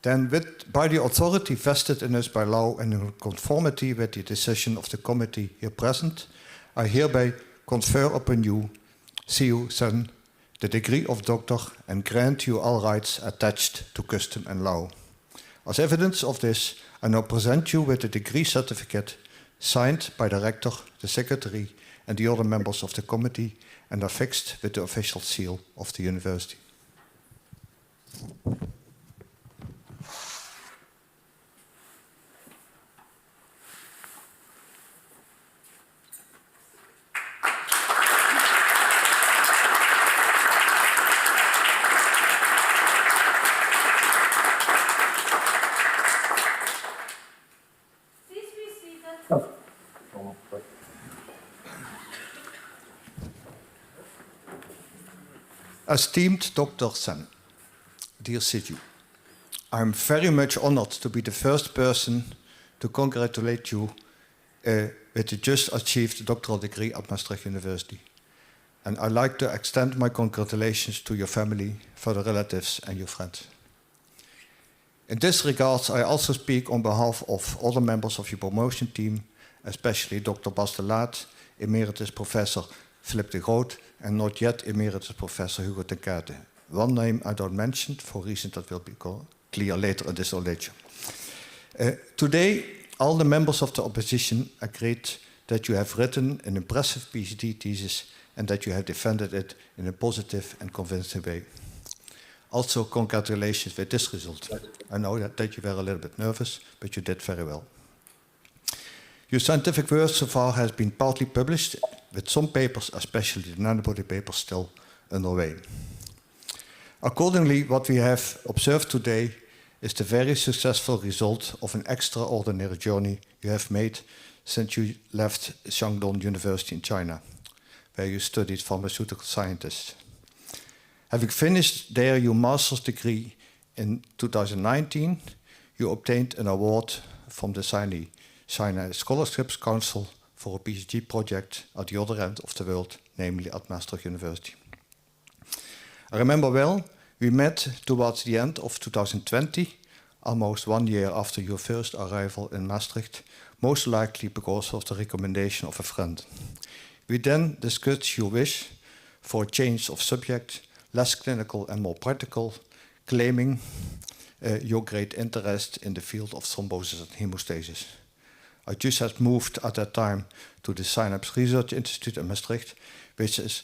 Then, by the authority vested in us by law and in conformity with the decision of the committee here present, I hereby confer upon you, Siyu Sun, the degree of doctor and grant you all rights attached to custom and law. As evidence of this, I now present you with the degree certificate signed by the rector, the secretary, and the other members of the committee and affixed with the official seal of the university. Esteemed Dr. Sun, dear Siyu, I am very much honored to be the first person to congratulate you with the just achieved doctoral degree at Maastricht University. And I'd like to extend my congratulations to your family, further relatives, and your friends. In this regard, I also speak on behalf of other members of your promotion team, especially Dr. Bas de Laat, Emeritus Professor Philip de Groot, and not yet Emeritus Professor Hugo de Kate. One name I don't mention for reasons that will be clear later in this lecture. Today, all the members of the opposition agreed that you have written an impressive PhD thesis and that you have defended it in a positive and convincing way. Also, congratulations with this result. I know that you were a little bit nervous, but you did very well. Your scientific work so far has been partly published, with some papers, especially the nanobody papers, still underway. Accordingly, what we have observed today is the very successful result of an extraordinary journey you have made since you left Shandong University in China, where you studied pharmaceutical scientists. Having finished there your master's degree in 2019, you obtained an award from the China Scholarships Council for a PhD project at the other end of the world, namely at Maastricht University. I remember well, we met towards the end of 2020, almost 1 year after your first arrival in Maastricht, most likely because of the recommendation of a friend. We then discussed your wish for a change of subject, less clinical and more practical, claiming your great interest in the field of thrombosis and hemostasis. I just had moved at that time to the Synapse Research Institute in Maastricht, which is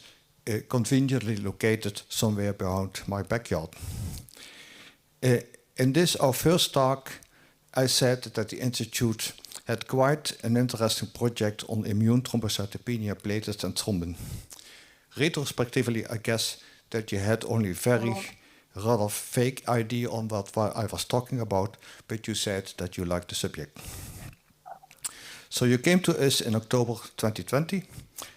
conveniently located somewhere behind my backyard. In this, our first talk, I said that the Institute had quite an interesting project on immune thrombocytopenia, platelets and thrombin. Retrospectively, I guess that you had only very rather fake idea on what I was talking about, but you said that you liked the subject. So you came to us in October 2020,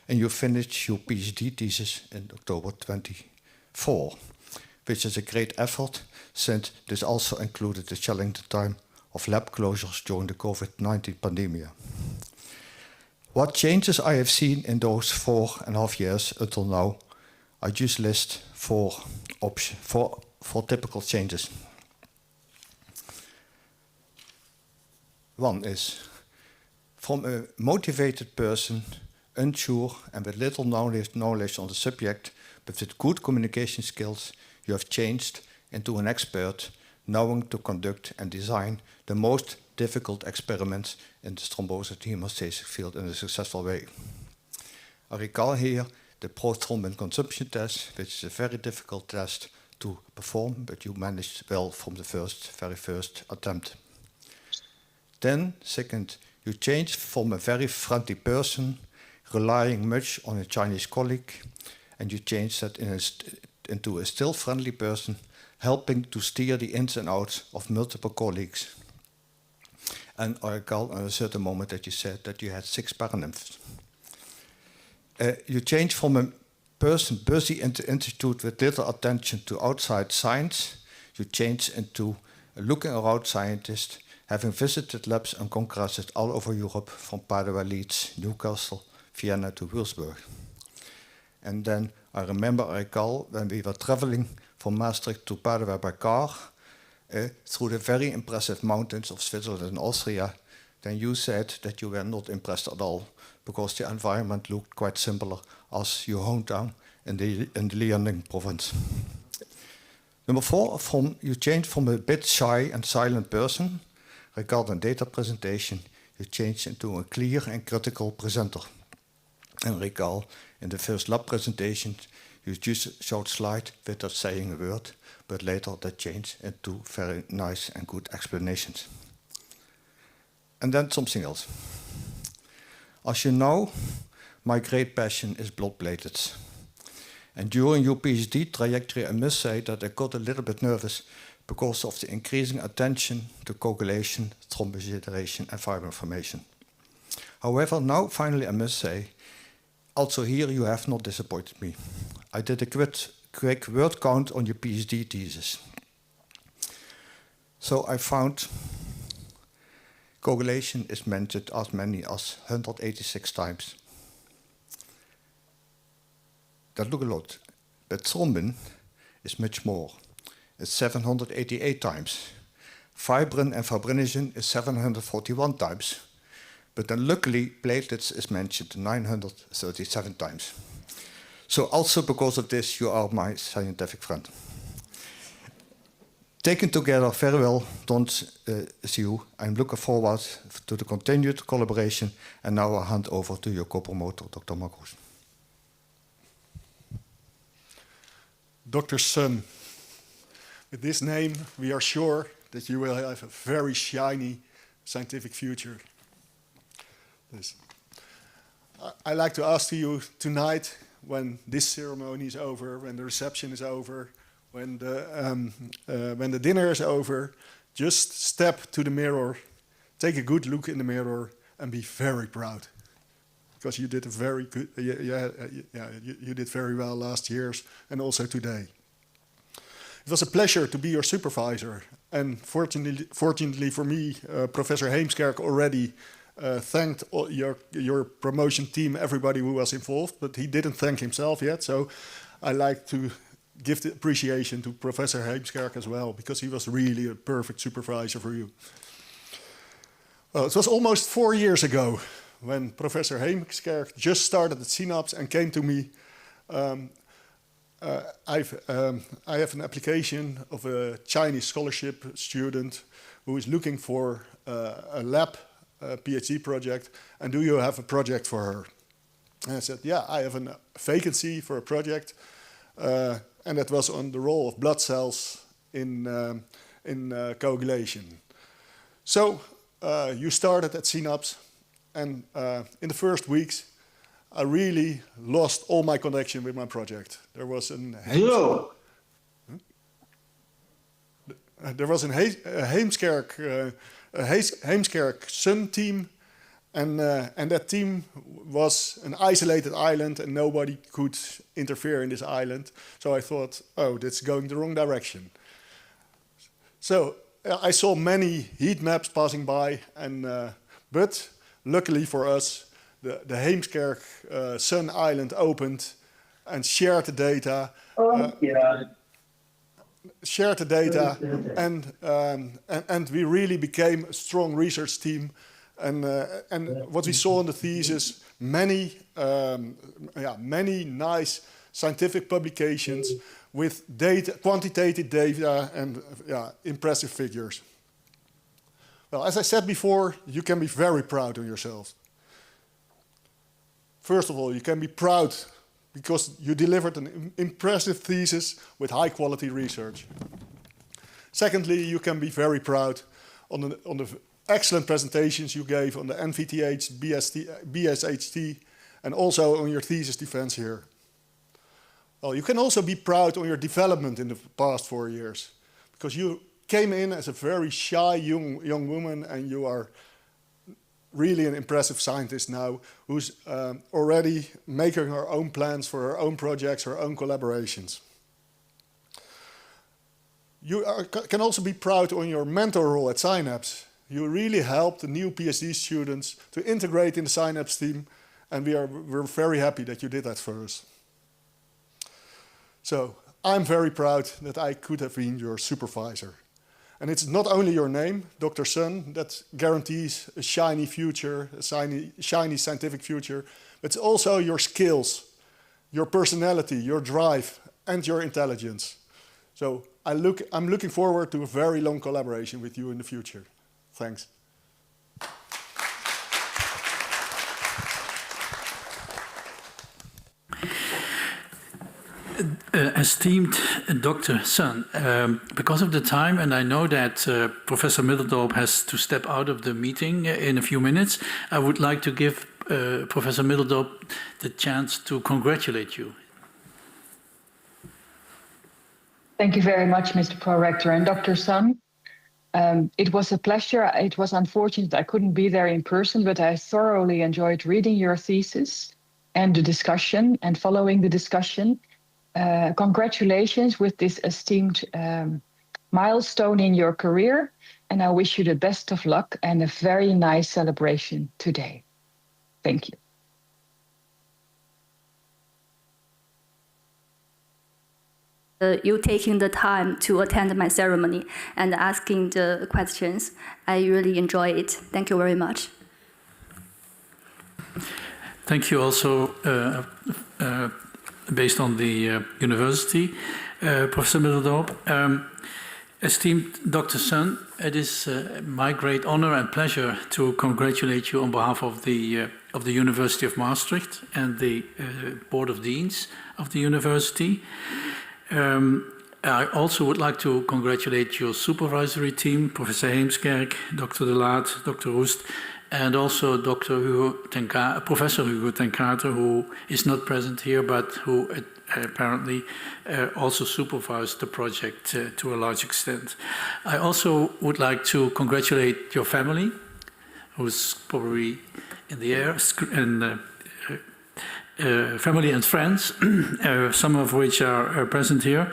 and you finished your PhD thesis in October 24, which is a great effort, since this also included the challenging time of lab closures during the COVID-19 pandemic. What changes I have seen in those 4.5 years until now, I just list four typical changes. One is, from a motivated person, unsure and with little knowledge on the subject, but with good communication skills, you have changed into an expert, knowing to conduct and design the most difficult experiments in the thrombosis hemostasis field in a successful way. I recall here the prothrombin consumption test, which is a very difficult test to perform, but you managed well from the very first attempt. Then, second, you changed from a very friendly person, relying much on a Chinese colleague, and you changed that into a still friendly person, helping to steer the ins and outs of multiple colleagues. And I recall at a certain moment that you said that you had 6 paranymphs. You changed from a person busy in the institute with little attention to outside science. You changed into a looking around scientist, having visited labs and congresses all over Europe, from Padua, Leeds, Newcastle, Vienna to Würzburg. And then I recall when we were traveling from Maastricht to Padua by car, through the very impressive mountains of Switzerland and Austria, then you said that you were not impressed at all, because the environment looked quite similar as your hometown in the Liaoning province. Number 4, you changed from a bit shy and silent person regarding data presentation, you changed into a clear and critical presenter. And recall, in the first lab presentation, you just showed slide without saying a word, but later that changed into very nice and good explanations. And then something else. As you know, my great passion is blood platelets. And during your PhD trajectory, I must say that I got a little bit nervous because of the increasing attention to coagulation, thrombogeneration, and fibrin formation. However, now finally I must say, also here you have not disappointed me. I did a quick word count on your PhD thesis. So I found coagulation is mentioned as many as 186 times. That looks a lot, but thrombin is much more. It's 788 times. Fibrin and fibrinogen is 741 times. But then luckily, platelets is mentioned 937 times. So also because of this, you are my scientific friend. Taken together very well, Siyu. I'm looking forward to the continued collaboration. And now I'll hand over to your co-promoter, Dr. Marcos. Dr. Sun. With this name, we are sure that you will have a very shiny scientific future. I'd like to ask you tonight, when this ceremony is over, when the reception is over, when the dinner is over, just step to the mirror, take a good look in the mirror, and be very proud, because you did a very good, you did very well last years and also today. It was a pleasure to be your supervisor, and fortunately for me, Professor Heemskerk already thanked your promotion team, everybody who was involved, but he didn't thank himself yet. So I like to give the appreciation to Professor Heemskerk as well, because he was really a perfect supervisor for you. Well, it was almost 4 years ago when Professor Heemskerk just started at Synapse and came to me. I have an application of a Chinese scholarship student who is looking for a lab PhD project, and do you have a project for her? And I said, yeah, I have a vacancy for a project, and that was on the role of blood cells in coagulation. So you started at Synapse, and in the first weeks, I really lost all my connection with my project. There was an Heemskerk Sun team, and that team was an isolated island, and nobody could interfere in this island. So I thought, oh, that's going the wrong direction. So I saw many heat maps passing by, and but luckily for us, the Heemskerk Sun Island opened and shared the data. Shared the data, and we really became a strong research team. And what we saw in the thesis, many nice scientific publications with data, quantitative data and impressive figures. Well, as I said before, you can be very proud of yourself. First of all, you can be proud because you delivered an impressive thesis with high quality research. Secondly, you can be very proud on the excellent presentations you gave on the NVTH, BSHT, and also on your thesis defense here. Well, you can also be proud on your development in the past 4 years, because you came in as a very shy young woman, and you are really an impressive scientist now, who's already making her own plans for her own projects, her own collaborations. You can also be proud on your mentor role at Synapse. You really helped the new PhD students to integrate in the Synapse team, and we're very happy that you did that for us. So I'm very proud that I could have been your supervisor. And it's not only your name, Dr. Sun, that guarantees a shiny future, a shiny scientific future, but it's also your skills, your personality, your drive, and your intelligence. So I'm looking forward to a very long collaboration with you in the future. Thanks. Esteemed Dr. Sun, because of the time, and I know that Professor Middeldorp has to step out of the meeting in a few minutes, I would like to give Professor Middeldorp the chance to congratulate you. Thank you very much, Mr. Pro-Rector and Dr. Sun. It was a pleasure. It was unfortunate I couldn't be there in person, but I thoroughly enjoyed reading your thesis and the discussion and following the discussion. Congratulations with this esteemed milestone in your career, and I wish you the best of luck and a very nice celebration today. Thank you. You taking the time to attend my ceremony and asking the questions. I really enjoy it. Thank you very much. Thank you also, based on the university, Professor Middeldorp. Esteemed Dr. Sun, it is my great honor and pleasure to congratulate you on behalf of the University of Maastricht and the Board of Deans of the university. I also would like to congratulate your supervisory team, Professor Heemskerk, Dr. De Laat, Dr. Roest, and also Professor Hugo ten Kater, who is not present here, but who apparently also supervised the project to a large extent. I also would like to congratulate your family, who's probably in the air, and family and friends, some of which are present here.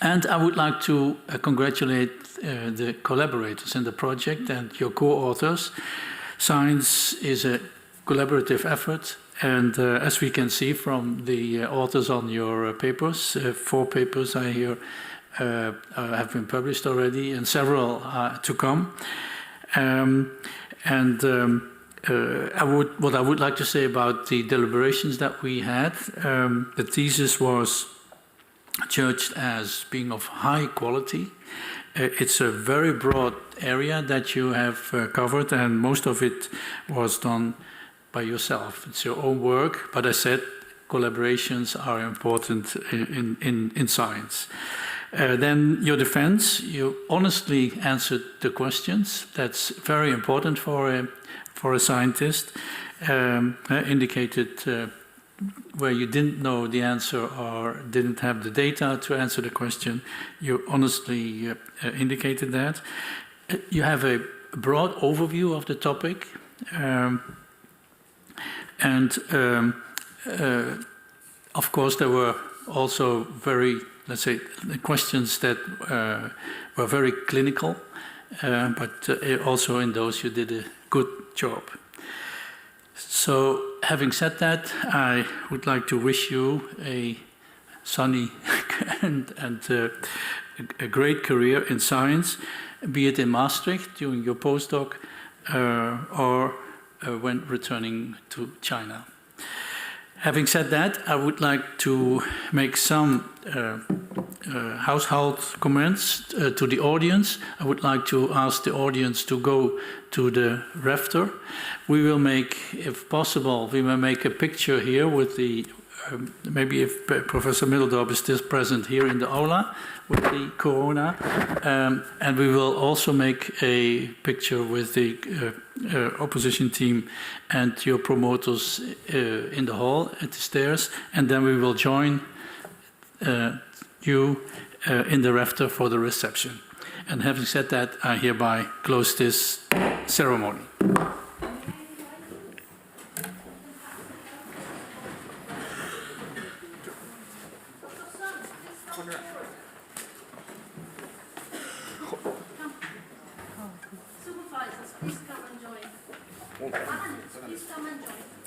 And I would like to congratulate the collaborators in the project and your co-authors. Science is a collaborative effort, and as we can see from the authors on your papers, 4 papers I hear have been published already, and several to come. What I would like to say about the deliberations that we had, the thesis was judged as being of high quality. It's a very broad area that you have covered, and most of it was done by yourself. It's your own work, but I said collaborations are important in science. Then your defense, you honestly answered the questions. That's very important for a scientist. Indicated where you didn't know the answer or didn't have the data to answer the question, you honestly indicated that. You have a broad overview of the topic, of course there were also very, let's say, questions that were very clinical, but also in those you did a good job. So, having said that, I would like to wish you a sunny and a great career in science, be it in Maastricht during your postdoc or when returning to China. Having said that, I would like to make some household comments to the audience. I would like to ask the audience to go to the rafter. We will make, if possible, we will make a picture here with the, maybe if Professor Middeldorp is still present here in the aula with the corona. And we will also make a picture with the opposition team and your promoters in the hall at the stairs. And then we will join you in the rafter for the reception. And having said that, I hereby close this ceremony. Supervisors, please come and join. Please come and join.